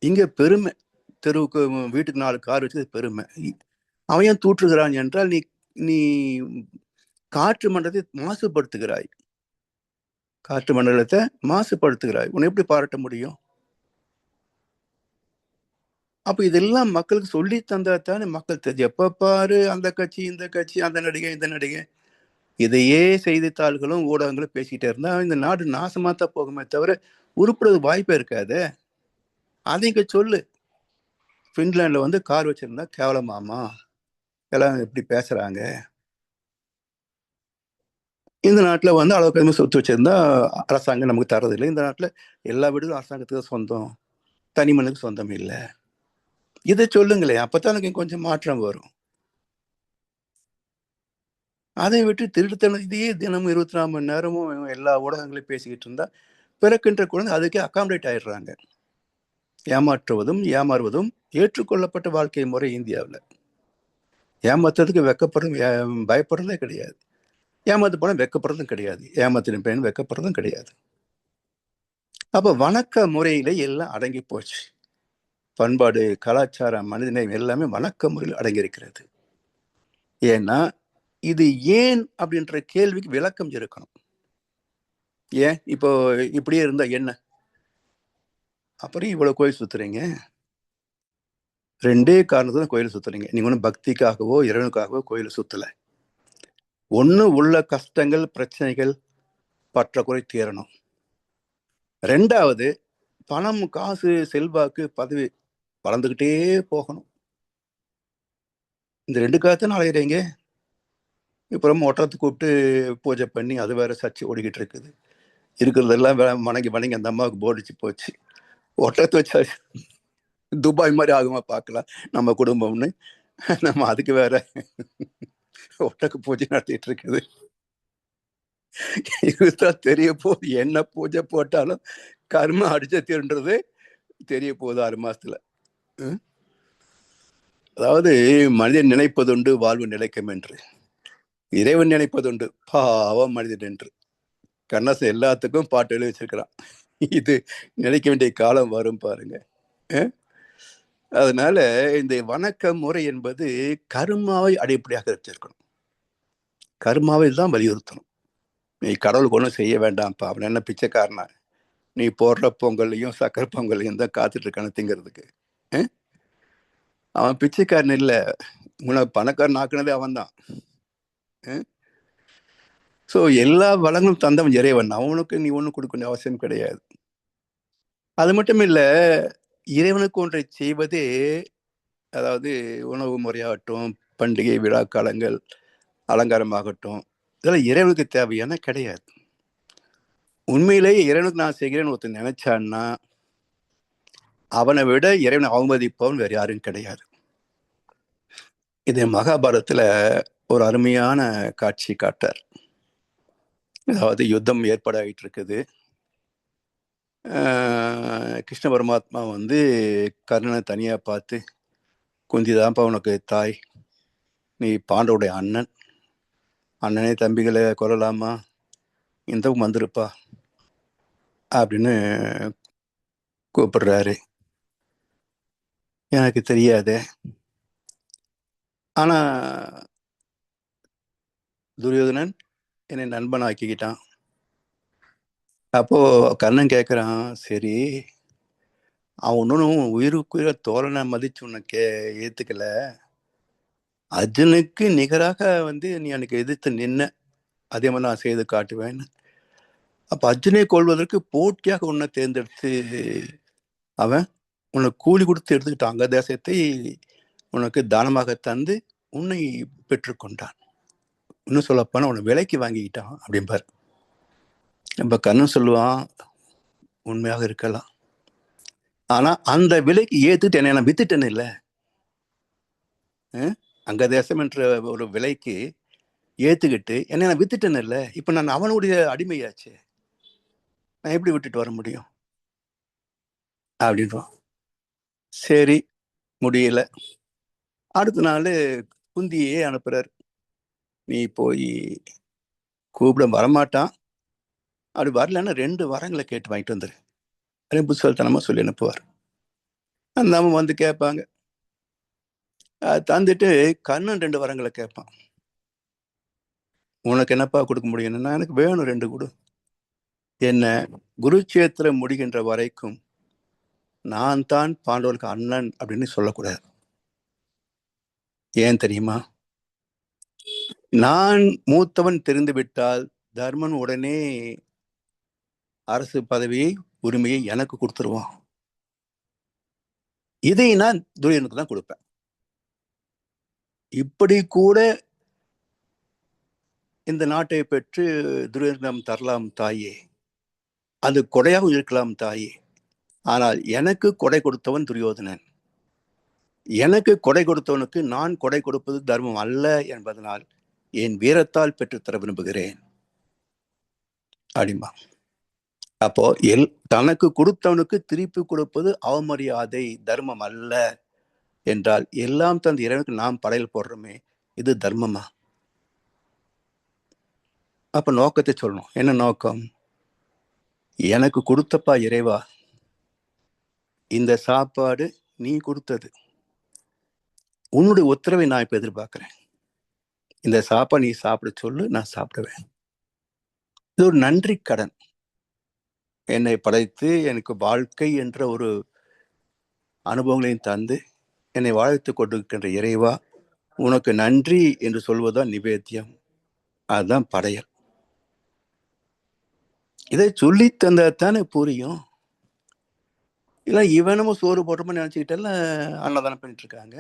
இங்க பெருமை, தெருவுக்கு வீட்டுக்கு 4 கார் வச்சது பெருமை. அவன் ஏன் தூற்றுகிறான் என்றால் நீ காற்று மண்டலத்தை மாசுபடுத்துகிறாய். காற்று மண்டலத்தை மாசுபடுத்துகிறாய். உன்னை எப்படி பாராட்ட முடியும்? அப்ப இதெல்லாம் மக்களுக்கு சொல்லி தந்தா தானே மக்கள் தெரிஞ்சு. எப்ப பாரு அந்த கட்சி இந்த கட்சி, அந்த நடிகை இந்த நடிகை, இதையே செய்தித்தாள்களும் ஊடகங்களும் பேசிக்கிட்டே இருந்தா இந்த நாடு நாசமா தான் போகுமே தவிர உருப்படுறது வாய்ப்பே இருக்காது. அதை இங்க சொல்லு. பின்லாந்துல கார் வச்சிருந்தா கேவலமாமா, எல்லாம் எப்படி பேசுறாங்க. இந்த நாட்டுல அளவுக்கு அதிகமாக சொத்து வச்சிருந்தா அரசாங்கம் நமக்கு தரதில்லை. இந்த நாட்டுல எல்லா வீடுகளும் அரசாங்கத்துக்கு சொந்தம், தனி மனுக்கு சொந்தம் இல்லை. இதை சொல்லுங்களேன், அப்பதான் எனக்கு கொஞ்சம் மாற்றம் வரும். அதை விட்டு திருட்டுத்தனம் இதையே தினமும் 24 மணி நேரமும் எல்லா ஊடகங்களையும் பேசிக்கிட்டு இருந்தா பிறக்கின்ற குழந்தை அதுக்கே அகாமடேட் ஆயிடுறாங்க. ஏமாற்றுவதும் ஏமாறுவதும் ஏற்றுக்கொள்ளப்பட்ட வாழ்க்கை முறை இந்தியாவில். ஏமாத்துறதுக்கு பயப்படுறதே கிடையாது. ஏமாத்து போன வெக்கப்படுறதும் கிடையாது. ஏமாத்தின பையன் வெக்கப்படுறதும் கிடையாது. அப்ப வணக்க முறையில எல்லாம் அடங்கி போச்சு. பண்பாடு, கலாச்சாரம், மனிதநேயம் எல்லாமே வணக்க முறையில் அடங்கி இருக்கிறது. ஏன்னா இது ஏன் அப்படின்ற கேள்விக்கு விளக்கம் இருக்கணும். ஏன் இப்போ இப்படியே இருந்தா என்ன? அப்புறம் இவ்வளவு கோயில் சுத்துறீங்க? 2 காரணத்துல கோயில் சுத்துறீங்க. நீங்க ஒன்றும் பக்திக்காகவோ இறைவனுக்காகவோ கோயிலை சுத்தல. ஒண்ணு உள்ள கஷ்டங்கள், பிரச்சனைகள், பற்றாக்குறை தீரணும். 2வது பணம், காசு, செல்வாக்கு, பதவி வளர்ந்துகிட்டே போகணும். இந்த 2 காலத்தான் அலையிறீங்க. இப்போ ஒட்டத்தை கூப்பிட்டு பூஜை பண்ணி அது வேற சர்ச்சை ஓடிக்கிட்டு இருக்குது. இருக்கிறதெல்லாம் வணங்கி வணங்கி அந்த அம்மாவுக்கு போடிச்சு போச்சு. ஒட்டத்தை வச்சா துபாய் மாதிரி ஆகுமா பார்க்கலாம் நம்ம குடும்பம்னு. நம்ம அதுக்கு வேற ஒட்டக்கு பூஜை நடத்திட்டு இருக்குது. இதுதான் தெரிய போகுது. என்ன பூஜை போட்டாலும் கர்ம அடிச்சதுன்றது தெரிய போகுது 6 மாசத்துல. அதாவது மனிதன் நினைப்பதுண்டு வாழ்வு நிலைக்கும் என்று, இறைவன் நினைப்பதுண்டு பாவம் மனிதன் என்று. கண்ணாசன் எல்லாத்துக்கும் பாட்டு எழுதி வச்சிருக்கிறான். இது நினைக்க வேண்டிய காலம் வரும் பாருங்க. அதனால இந்த வணக்க முறை என்பது கர்மாவை அடிப்படையாக வச்சிருக்கணும். கர்மாவை தான் வலியுறுத்தணும். நீ கடவுளுக்கு ஒன்றும் செய்ய வேண்டாம்ப்பா, அவன் என்ன பிச்சைக்காரனா, நீ போடுற பொங்கல்லையும் சக்கரை பொங்கல்லையும் தான் காத்துட்டு இருக்கான திங்கிறதுக்கு. அவன் பிச்சைக்காரன் இல்லை, உன பணக்காரன் ஆக்குனதே அவன் தான். ஸோ எல்லா வளங்களும் தந்தவன் இறைவன். அவனுக்கு நீ ஒன்றும் கொடுக்க அவசியம் கிடையாது. அது மட்டும் இல்லை, இறைவனுக்கு ஒன்றை செய்வதே, அதாவது உணவு முறையாகட்டும், பண்டிகை விழா காலங்கள், அலங்காரமாகட்டும், இதெல்லாம் இறைவனுக்கு தேவையான கிடையாது. உண்மையிலேயே இறைவனுக்கு நான் செய்கிறேன்னு ஒருத்தர் நினைச்சான்னா அவனை விட இறைவனை அவமதிப்பவன் வேற யாரும் கிடையாது. இது மகாபாரதத்துல ஒரு அருமையான காட்சி காட்டார். அதாவது யுத்தம் ஏற்பாடாகிட்டு இருக்குது. கிருஷ்ண பரமாத்மா கர்ணனை தனியா பார்த்து, குந்திதான்ப்பா உனக்கு தாய், நீ பாண்டவுடைய அண்ணன், அண்ணனே தம்பிகளை கொல்லலாமா, இந்த வந்திருப்பா அப்படின்னு கூப்பிடுறாரு. எனக்கு தெரியாது. ஆனா துரியோதனன் என்னை நண்பன் ஆக்கிக்கிட்டான். அப்போ கர்ணன் கேட்குறான், சரி அவன் ஒன்றும் உயிருக்குயிர தோழனை மதிச்சு உனக்கு ஏத்துக்கல, அர்ஜுனுக்கு நிகராக நீ எனக்கு எதிர்த்து நின்ன, அதே மாதிரி நான் செய்து காட்டுவேன். அப்ப அர்ஜுனை கொள்வதற்கு போட்டியாக உன்னை தேர்ந்தெடுத்து அவன் உனக்கு கூலி கொடுத்து எடுத்துக்கிட்டான். அங்க தேசத்தை உனக்கு தானமாக தந்து உன்னை பெற்றுக்கொண்டான். இன்னும் சொல்லப்போனா உன்னை விலைக்கு வாங்கிக்கிட்டான் அப்படிம்பார். நம்ம கண்ணன் சொல்லுவான், உண்மையாக இருக்கலாம். ஆனா அந்த விலைக்கு ஏத்துட்டு என்ன நான் வித்துட்டேன்னு இல்லை, அங்க தேசம் என்ற ஒரு விலைக்கு ஏத்துக்கிட்டு என்ன நான் வித்துட்டேன்னு இல்லை, இப்ப நான் அவனுடைய அடிமையாச்சு, நான் எப்படி விட்டுட்டு வர முடியும் அப்படின்றான். சரி, முடியல. அடுத்த நாள் குந்தியே அனுப்புறாரு, நீ போய் கூப்பிட வரமாட்டான், அப்படி வரலன்னா 2 வரங்களை கேட்டு வாங்கிட்டு வந்துரு அப்படின்னு புத்தகத்தனமா சொல்லி அனுப்புவார். அந்த அம்மா வந்து கேட்பாங்க, தந்துட்டு கண்ணன் 2 வரங்களை கேட்பான். உனக்கு என்னப்பா கொடுக்க முடியும்னா, எனக்கு வேணும் 2 கொடு. என்ன குருட்சேத்திரம் முடிகின்ற வரைக்கும் நான் தான் பாண்டவர்களுக்கு அண்ணன் அப்படின்னு சொல்லக்கூடாது. ஏன் தெரியுமா? நான் மூத்தவன் தெரிந்து விட்டால் தர்மன் உடனே அரசு பதவியை உரிமையை எனக்கு கொடுத்துருவான். இதை நான் துரியனுக்கு தான் கொடுப்பேன். இப்படி கூட இந்த நாட்டை பெற்று துரியனிடம் தரலாம் தாயே, அது கொடையாக இருக்கலாம் தாயே. ஆனால் எனக்கு கொடை கொடுத்தவன் துரியோதனன். எனக்கு கொடை கொடுத்தவனுக்கு நான் கொடை கொடுப்பது தர்மம் அல்ல என்பதனால் என் வீரத்தால் பெற்றுத்தர விரும்புகிறேன் அப்படிமா. அப்போ தனக்கு கொடுத்தவனுக்கு திருப்பி கொடுப்பது அவமரியாதை, தர்மம் அல்ல என்றால் எல்லாம் தந்த இறைவனுக்கு நாம் படையல் போடுறோமே, இது தர்மமா? அப்ப நோக்கத்தை சொல்லணும். என்ன நோக்கம்? எனக்கு கொடுத்தப்பா இறைவா, இந்த சாப்பாடு நீ கொடுத்தது, உன்னுடைய உத்தரவை நான் இப்ப எதிர்பார்க்கிறேன். இந்த சாப்பாடு நீ சாப்பிட சொல்லு, நான் சாப்பிடுவேன். இது ஒரு நன்றி கடன். என்னை படைத்து எனக்கு வாழ்க்கை என்ற ஒரு அனுபவங்களையும் தந்து என்னை வாழ்த்து கொண்டிருக்கின்ற இறைவா, உனக்கு நன்றி என்று சொல்வதுதான் நிவேத்தியம், அதுதான் படையல். இதை சொல்லி தந்தானே புரியும். இல்லை இவனும் சோறு போட்டோம்னு நினைச்சுக்கிட்டெல்லாம் அன்னதானம் பண்ணிட்டு இருக்காங்க.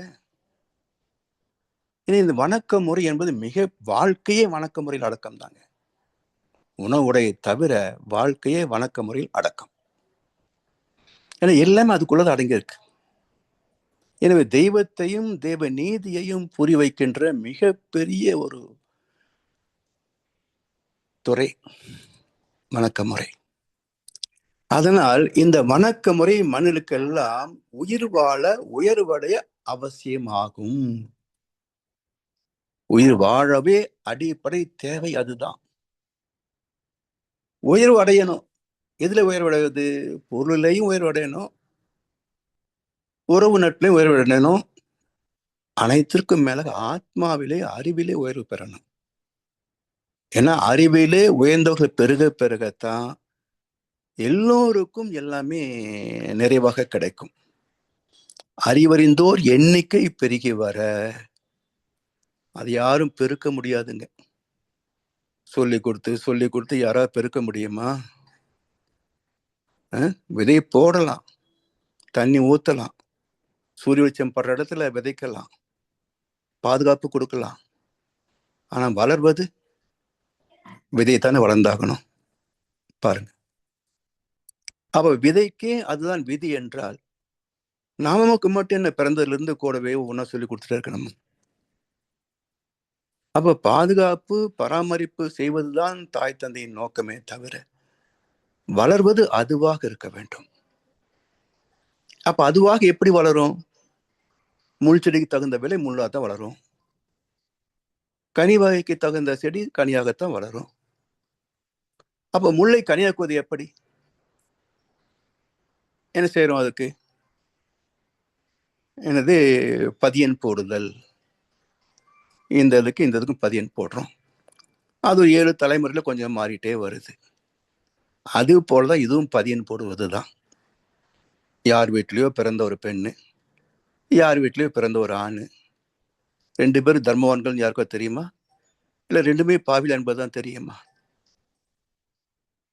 இந்த வணக்க முறை என்பது மிக வாழ்க்கையே வணக்க முறையில் அடக்கம் தாங்க. உணவுடைய தவிர வாழ்க்கையே வணக்க முறையில் அடக்கம். ஏன்னா எல்லாமே அதுக்குள்ளது அடங்கி இருக்கு. எனவே தெய்வத்தையும் தெய்வ நீதியையும் புரி வைக்கின்ற மிகப்பெரிய ஒரு துறை வணக்க முறை. அதனால் இந்த வணக்க முறை மனிதனுக்கெல்லாம் உயிர் வாழ உயர்வடைய அவசியமாகும். உயிர் வாழவே அடிப்படை தேவை அதுதான். உயர்வு அடையணும். எதுல உயர்வடைவது? பொருளையும் உயர்வடையணும், உறவு நட்பிலையும் உயர்வடையணும், அனைத்திற்கும் மேல ஆத்மாவிலே அறிவிலே உயர்வு பெறணும். ஏன்னா அறிவிலே உயர்ந்தவர்கள் பெருக பெருகத்தான் எல்லோருக்கும் எல்லாமே நிறைவாக கிடைக்கும். அறிவறிந்தோர் எண்ணிக்கை பெருகி வர அது யாரும் பெருக்க முடியாதுங்க. சொல்லி கொடுத்து யாராவது பெருக்க முடியுமா? விதை போடலாம், தண்ணி ஊத்தலாம், சூரிய வெளிச்சம் படுற இடத்துல விதைக்கலாம், பாதுகாப்பு கொடுக்கலாம். ஆனா வளர்வது விதைத்தானே வளர்ந்தாகணும். பாருங்க, அப்ப விதைக்கே அதுதான் விதி என்றால் நமக்கு மட்டும் என்ன பிறந்ததுல இருந்து கூடவே ஒவ்வொன்றா சொல்லி கொடுத்துட்டே இருக்கணும். அப்ப பாதுகாப்பு பராமரிப்பு செய்வதுதான் தாய் தந்தையின் நோக்கமே தவிர வளர்வது அதுவாக இருக்க வேண்டும். அப்ப அதுவாக எப்படி வளரும்? முள் செடிக்கு தகுந்த விலை முள்ளாதான் வளரும், கனி வகைக்கு தகுந்த செடி கனியாகத்தான் வளரும். அப்ப முல்லை கனியாக்குவது எப்படி? என்ன செய்யறோம்? அதுக்கு என்னது பதியன் போடுதல். இந்த இதுக்கும் பதியன் போடுறோம். அது 7 தலைமுறையில கொஞ்சம் மாறிட்டே வருது. அது போலதான் இதுவும் பதியன் போடுவதுதான். யார் வீட்லயோ பிறந்த ஒரு பெண்ணு, யார் வீட்லயோ பிறந்த ஒரு ஆண், 2 பேரும் தர்மவான்கள் யாருக்கோ தெரியுமா? இல்லை ரெண்டுமே பாவில் என்பதுதான் தெரியுமா?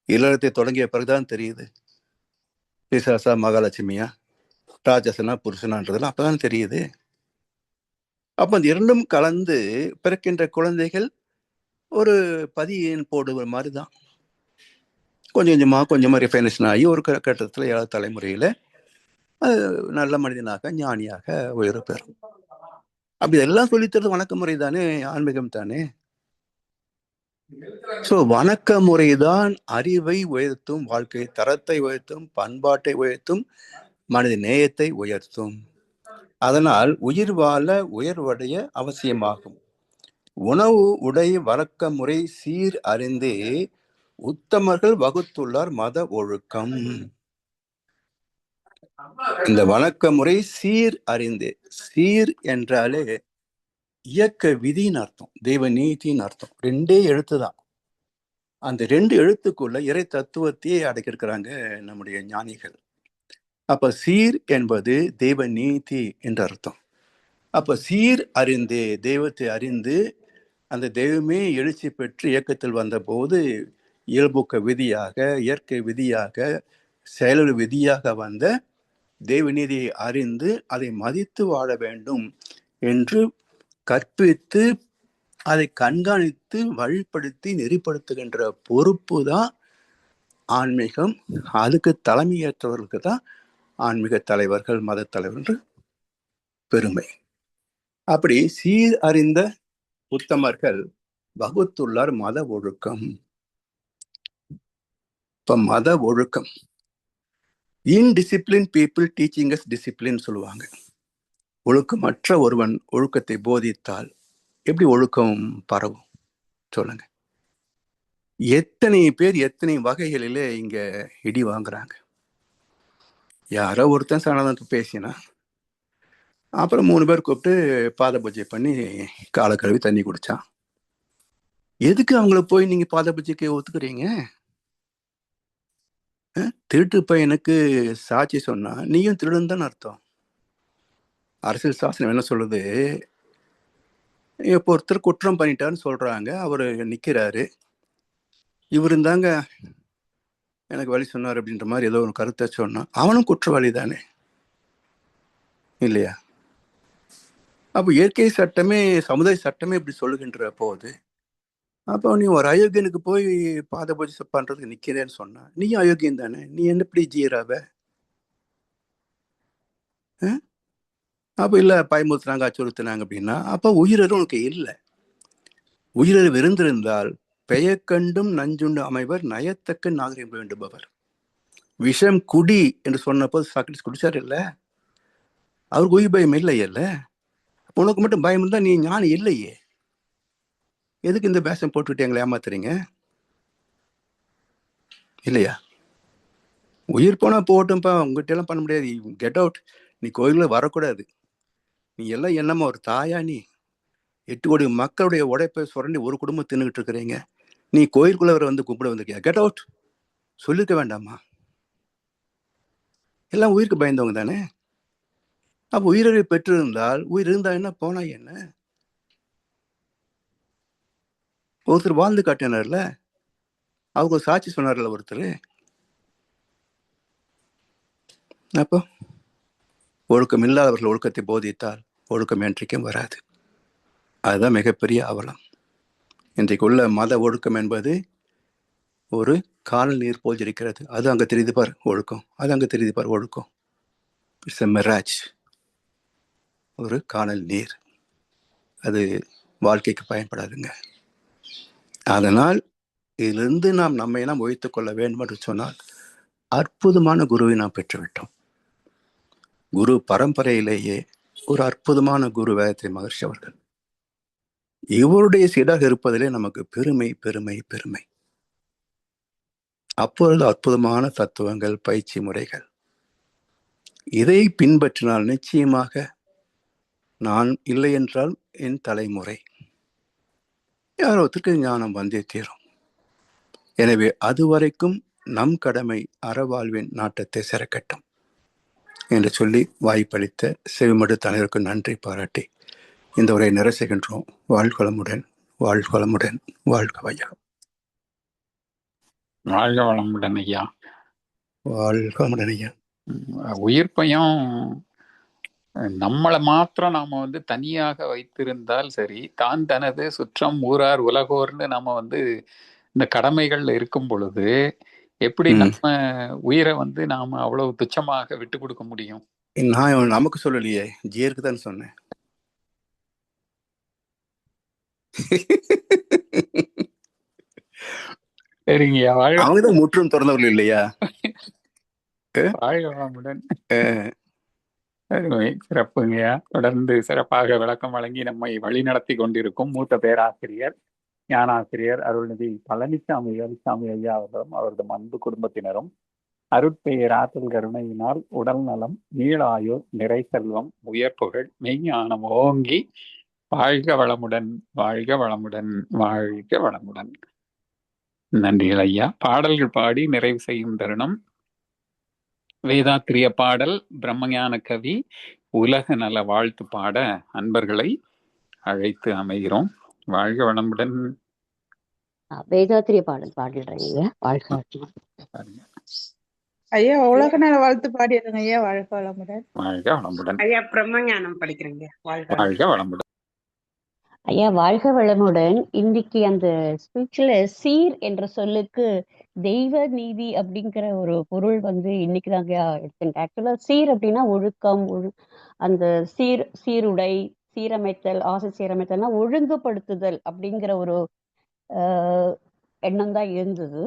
இல்லறத்தை தொடங்கிய பிறகுதான் தெரியுது பிசாசா மகாலட்சுமியா, ராஜசனா புருஷனான்றதுலாம் அப்பதான் தெரியுது. அப்ப அந்த இரண்டும் கலந்து பிறக்கின்ற குழந்தைகள் ஒரு பதியன் போடுற மாதிரி தான். கொஞ்சமா ரிஃபைனேஷன் ஆகி ஒரு கட்டத்தில் 7வது தலைமுறையில நல்ல மனிதனாக ஞானியாக உயர்வு பெறும். அப்படி எல்லாம் சொல்லித்தரது வணக்க முறை தானே, ஆன்மீகம் தானே. சோ வணக்க முறைதான் அறிவை உயர்த்தும், வாழ்க்கை தரத்தை உயர்த்தும், பண்பாட்டை உயர்த்தும், மனித நேயத்தை உயர்த்தும். அதனால் உயிர் வாழ உயர்வடைய அவசியமாகும். உணவு உடை வழக்க முறை சீர் அறிந்தே உத்தமர்கள் வகுத்துள்ளார் மத ஒழுக்கம். இந்த வழக்க முறை சீர் அறிந்தே, சீர் என்றாலே இயக்க விதின்னு அர்த்தம், தெய்வ நீதின்னு அர்த்தம். 2 எழுத்துதான். அந்த 2 எழுத்துக்குள்ள இறை தத்துவத்தையே அடக்கியிருக்கிறாங்க நம்முடைய ஞானிகள். அப்ப சீர் என்பது தெய்வ நீதி என்ற அர்த்தம். அப்ப சீர் அறிந்தே, தெய்வத்தை அறிந்து அந்த தெய்வமே எழுச்சி பெற்று இயக்கத்தில் வந்த போது இயல்புக்க விதியாக, இயற்கை விதியாக, செயலொரு விதியாக வந்த தெய்வ நீதியை அறிந்து அதை மதித்து வாழ வேண்டும் என்று கற்பித்து அதை கண்காணித்து வழிப்படுத்தி நெறிப்படுத்துகின்ற பொறுப்பு தான் ஆன்மீகம். அதுக்கு தலைமையேற்றவர்களுக்கு தான் ஆன்மீக தலைவர்கள், மத தலைவர்கள் பெருமை. அப்படி சீர் அறிந்த உத்தமர்கள் வகுத்துள்ளார் மத ஒழுக்கம். இப்ப மத ஒழுக்கம், indiscipline people teaching as discipline சொல்லுவாங்க. ஒழுக்கமற்ற ஒருவன் ஒழுக்கத்தை போதித்தால் எப்படி ஒழுக்கம் பரவும் சொல்லுங்க. எத்தனை பேர் எத்தனை வகைகளிலே இங்க இடி வாங்குறாங்க. யாரோ ஒருத்தன் சனாதனத்தை பேசினா அப்புறம் 3 பேர் கூப்பிட்டு பாத பூஜை பண்ணி காலை கழுவி தண்ணி குடிச்சான். எதுக்கு அவங்கள போய் நீங்க பாத பூஜைக்கு ஒத்துக்கிறீங்க? திருட்டு பையனுக்கு சாட்சி சொன்னா நீயும் திருடன் தான் அர்த்தம். அரசியல் சாசனம் என்ன சொல்லுது? இப்போ ஒருத்தர் குற்றம் பண்ணிட்டாருன்னு சொல்றாங்க, அவரு நிக்கிறாரு, இவரு தாங்க எனக்கு வழி சொன்னார் அப்படின்ற மாதிரி ஏதோ ஒரு கருத்தை சொன்னா அவனும் குற்றவாளி தானே, இல்லையா? அப்போ இயற்கை சட்டமே, சமுதாய சட்டமே இப்படி சொல்லுகின்ற போது, அப்போ நீ ஒரு அயோக்கியனுக்கு போய் பாத பூஜை பண்றதுக்கு நிக்கிறேன்னு சொன்னா நீயும் அயோக்கியம் தானே, நீ என்ன இப்படி ஜீராவ? அப்போ இல்லை பயமுறுத்துனாங்க, அச்சுறுத்தினாங்க அப்படின்னா அப்போ உயிரறு உனக்கு இல்லை. உயிரறு விருந்திருந்தால் பெயர் கண்டும் நஞ்சுண்டு அமைவர் நயத்தக்க நாகரிகம் வேண்டுபவர். விஷம் குடி என்று சொன்னப்போ சாக்ரட்டிஸ் குடிச்சார் இல்ல, அவருக்கு உயிர் பயம் இல்லையல்ல. உனக்கு மட்டும் பயம் இருந்தா நீ ஞானி இல்லையே. எதுக்கு இந்த பேஷம் போட்டுக்கிட்டு எங்களை ஏமாத்துறீங்க, இல்லையா? உயிர் போனா போட்டும்பா, உங்ககிட்ட எல்லாம் பண்ண முடியாது, கெட் அவுட். நீ கோயிலுக்குள்ள வரக்கூடாது. நீ எல்லாம் என்னமா ஒரு தாயா? நீ 8 கோடி மக்களுடைய உடைப்பை சுரண்டி ஒரு குடும்பம் தின்னுகிட்டு இருக்கிறீங்க, நீ கோயிலுக்குள்ள வந்து கும்பிட வந்திருக்கியா? கெட் அவுட் சொல்லிருக்க வேண்டாமா? எல்லாம் உயிருக்கு பயந்தவங்க தானே. அப்ப உயிரறிவு பெற்றிருந்தால் உயிர் இருந்தா என்ன, போனா என்ன? ஒருத்தர் வாழ்ந்து காட்டினார்ல, அவங்க சாட்சி சொன்னார்ல ஒருத்தர். அப்போ ஒழுக்கம் இல்லாதவர்கள் ஒழுக்கத்தை போதித்தால் ஒழுக்கம் என்றைக்கும் வராது. அதுதான் மிகப்பெரிய அவலம். இன்றைக்கு உள்ள மத ஒழுக்கம் என்பது ஒரு காணல் நீர் போல் இருக்கிறது. அது அங்க தெரியுது பார் ஒழுக்கம், அது அங்க தெரியுது பார் ஒழுக்கம். இட்ஸ் எ மிராஜ், ஒரு காணல் நீர். அது வாழ்க்கைக்கு பயன்படாதுங்க. அதனால் இதிலிருந்து நம்மை நாம் உயர்த்துக் கொள்ள வேண்டும் என்று சொன்னால் அற்புதமான குருவை நாம் பெற்றுவிட்டோம். குரு பரம்பரையிலேயே ஒரு அற்புதமான குரு வேதத்திரி மகர்ஷி அவர்கள். இவருடைய சீடாக இருப்பதிலே நமக்கு பெருமை பெருமை பெருமை. அப்பொழுது அற்புதமான தத்துவங்கள், பயிற்சி முறைகள், இதை பின்பற்றினால் நிச்சயமாக நான் இல்லை என்றால் என் தலைமுறை யாரோத்திற்கு ஞானம் வந்தே தீரும். எனவே அதுவரைக்கும் நம் கடமை அறவாழ்வின் நாட்டத்தை சிறக்கட்டும் என்று சொல்லி வாய்ப்பளித்த செவிமடு தலைவருக்கு நன்றி பாராட்டி இந்த உரையை நிறைவு செய்கின்றோம். வாழ்வளமுடன், வாழ்க வளமுடன். வாழ்க வையகம். வாழ்க வளமுடன் ஐயா. வாழ்க வளமுடன் ஐயா. உயிர் பயம் நம்மளை மாத்திரம் நாம தனியாக வைத்திருந்தால் சரி, தான் தனது சுற்றம் ஊரார் உலகோர்னு நம்ம இந்த கடமைகள்ல இருக்கும் பொழுது எப்படி நம்ம உயிரை நாம அவ்வளவு துச்சமாக விட்டு கொடுக்க முடியும்? நான் நமக்கு சொல்லலையே, ஜியருக்கு தான் சொன்னேன். சரிங்கய்யா. அவங்க முற்றும் திறந்தவர்கள் இல்லையா? வாழ்க வளமுடன். சிறப்புங்கய்யா. தொடர்ந்து சிறப்பாக விளக்கம் வழங்கி நம்மை வழி நடத்தி கொண்டிருக்கும் மூத்த பேராசிரியர் ஞானாசிரியர் அருள்நிதி பழனிசாமி வேலுசாமி ஐயா அவர்களும் அவரது அன்பு குடும்பத்தினரும் அருட்பெயர் ஆற்றல் கருணையினால் உடல் நலம், நீளாயுள், நிறை செல்வம், உயர் புகழ், மெய்ஞானம் ஓங்கி வாழ்க வளமுடன், வாழ்க வளமுடன், வாழ்க வளமுடன். நன்றிகள் ஐயா. பாடல்கள் பாடி நிறைவு செய்யும் தருணம். வேதாத்திரிய பாடல் பிரம்மஞான கவி உலக நல வாழ்த்து பாட அன்பர்களை அழைத்து அமைகிறோம். வாழ்க வளமுடன். வேதாத்திரிய பாடல் பாடிடுறீங்க. வாழ்க ஐயா உலக நல வாழ்த்து பாடிடுறேங்க ஐயா. வாழ்க வளமுடன். வாழ்க வளமுடன். ஐயா பிரம்மஞானம் படிக்கிறீங்க. வாழ்க வளமுடன். ஐயா வாழ்க வளமுடன். இன்னைக்கு அந்த ஸ்பீச்ல சீர் என்ற சொல்லுக்கு தெய்வ நீதி அப்படிங்கிற ஒரு பொருள் இன்னைக்கு தாங்க எடுத்துட்டேன். ஆக்சுவலா சீர் அப்படின்னா ஒழுக்கம், அந்த சீருடை, சீரமைத்தல், ஆசை சீரமைத்தல்னா ஒழுங்குபடுத்துதல் அப்படிங்கிற ஒரு எண்ணம் தான் இருந்தது.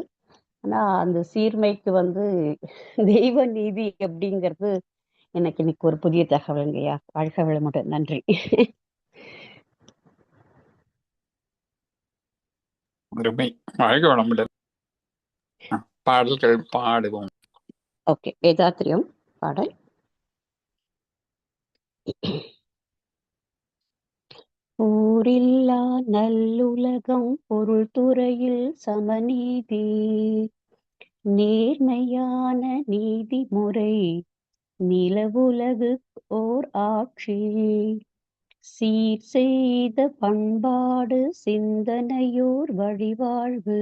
ஆனா அந்த சீர்மைக்கு தெய்வ நீதி அப்படிங்கிறது எனக்கு இன்னைக்கு ஒரு புதிய தகவலுங்கய்யா. வாழ்க வளமுடன். நன்றி. வாழ்க வளமுடன். பாடல்கள் பாடுவோம். ஓகே, வேதாத்திரியம் பாடல். ஊரில்லா நல்லுலகம், பொருள் துறையில் சமநீதி, நேர்மையான நீதிமுறை, நிலவுலகு ஓர் ஆட்சி, சீர் செய்த பண்பாடு, சிந்தனையோர் வழிவாழ்வு,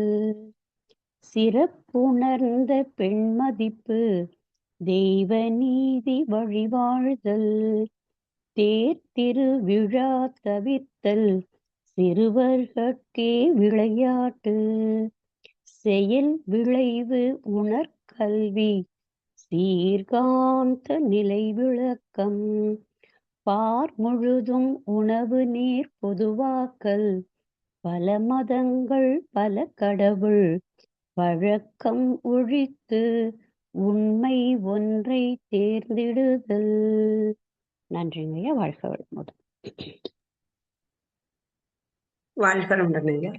சிறப்புணர்ந்த பெண்மதிப்பு, தெய்வ நீதி வழிவாழ்தல், தேர் திருவிழா தவிர்த்தல், சிறுவர்கட்கே விளையாட்டு, செயல் விளைவு உணர்கல்வி, சீர்காந்த நிலை விளக்கம், பார் முழுதும் உணவு நீர் பொதுவாக்கல், பல மதங்கள் பல கடவுள், பழக்கம் ஒழித்து உண்மை ஒன்றை தேர்ந்தெடுதல். நன்றிங்கய்யா. வாழ்க வளமுடன். வாழ்க வளமுடன் ஐயா.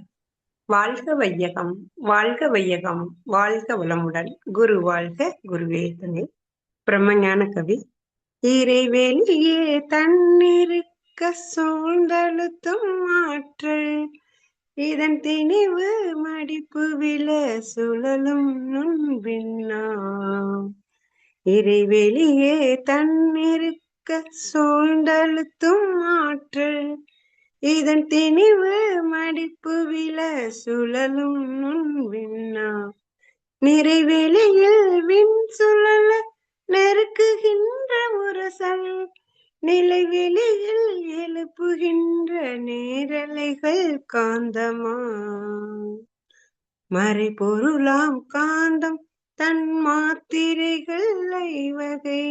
வாழ்க வையகம், வாழ்க வையகம், வாழ்க வளமுடன். குரு வாழ்க, குருவே துணை. பிரம்மஞான கவி. இறைவெளியே தன்னிருக்க சூழ்ந்தழுத்தும் ஆற்றல், இதன் திணிவு மடிப்பு வில சுழலும் நுண்பின்னா, இறைவெளியே தன்னிருக்க சூழ்ந்தழுத்தும் ஆற்றல், இதன் திணிவு மடிப்பு வில சுழலும் நுண்விண்ணா, நிறைவெளியில் விண் சுழல நெருக்குகின்ற உரசல், நிலைவெளியில் எழுப்புகின்ற நேரலைகள் காந்தமா, மறைபொருளாம் காந்தம் தன் மாத்திரைகள் ஐவகை,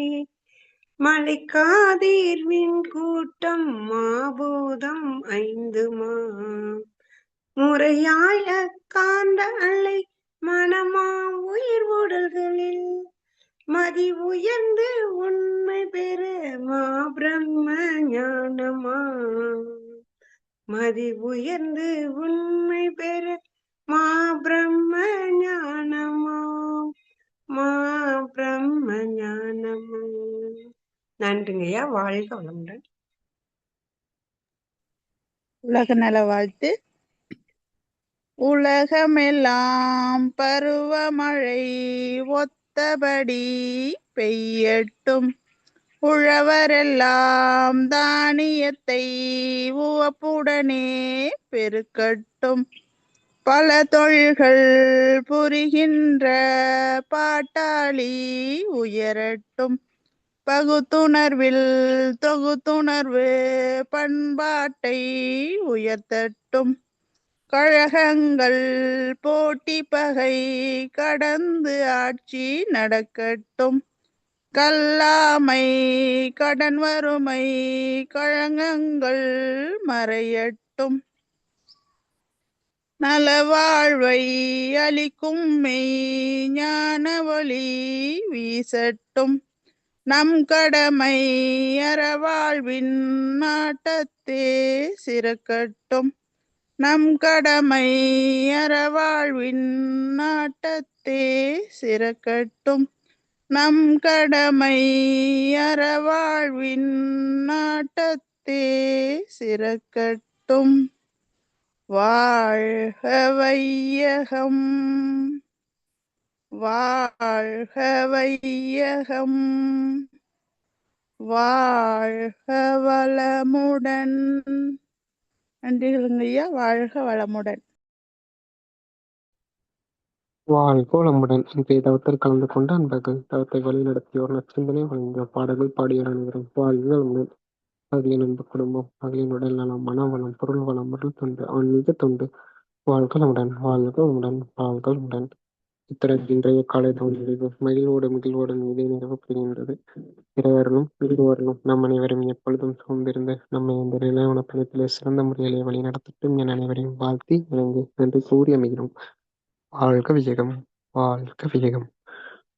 மலைக்காதீர்வின் கூட்டம் மாபூதம் ஐந்துமா, முறையாய காந்த அலை மனமா உயிர் உடல்களில், மதி உயர்ந்து உண்மை பெற மா பிரம்ம ஞானமா, மதி உயர்ந்து உண்மை பெற மா பிரம்ம ஞானமா, மா பிரம்ம ஞானமா. நன்றிங்கய்யா. வாழ்க வளமுடன். உலக நல வாழ்த்து. உலகமெல்லாம் பருவமழை ஒத்தபடி பெய்யட்டும், உழவரெல்லாம் தானியத்தை உவப்புடனே பெருக்கட்டும். பல தொழில்கள் புரிகின்ற பாட்டாளி உயரட்டும். பகுத்துணர்வில் தொகுத்துணர்வு பண்பாட்டை உயர்த்தட்டும். கழகங்கள் போட்டி பகை கடந்து ஆட்சி நடக்கட்டும். கல்லாமை கடன் வறுமை கழகங்கள் மறையட்டும். நலவாழ்வை அளிக்கும் மெய் ஞான ஒளி வீசட்டும். நம் கடமை அறவாழ்வின் நாட்டத்தே சிறக்கட்டும். நம் கடமை அறவாழ்வின் நாட்டத்தே சிறக்கட்டும். நம் கடமை அறவாழ்வின் நாட்டத்தே சிறக்கட்டும். வாழ்க வையகம், வாழ்க வையகம், வாழ்க வளமுடன். நன்றிகளுங்க ஐயா. வாழ்க வளமுடன். வாழ்க வளமுடன். இன்றைய தவத்தில் கலந்து கொண்ட அன்பர்கள், தவத்தை வழிநடத்தியோர், நற்சிந்தனை வழங்கிய பாடல்கள் பாடியோர் அனைவரும் வாழ்க வளமுடன். அகிலின் அன்பு குடும்பம், அகிலின் உடல் நலம், மனவளம், பொருள் வளம், பொருள் தொண்டு, ஆன்மீக தொண்டு, வாழ்க வளமுடன், வாழ்க வளமுடன், வாழ்க வளமுடன். இத்துடன் இன்றைய காலை தோன்றியது மகிழ்வோடு மீதே நிறைவுபடுகின்றது. இறைவர்களும் இருவர்களும் நம் அனைவரும் எப்பொழுதும் சூழ்ந்திருந்து நம்மை இந்த நிலையான பணித்திலே சிறந்த முறையிலே வழி நடத்தட்டும் என அனைவரையும் வாழ்த்தி வணங்கி நன்றி கூறி அமைகிறோம். வாழ்க விஜயம், வாழ்க விஜயம்,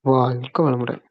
வாழ்க வளமுடன்.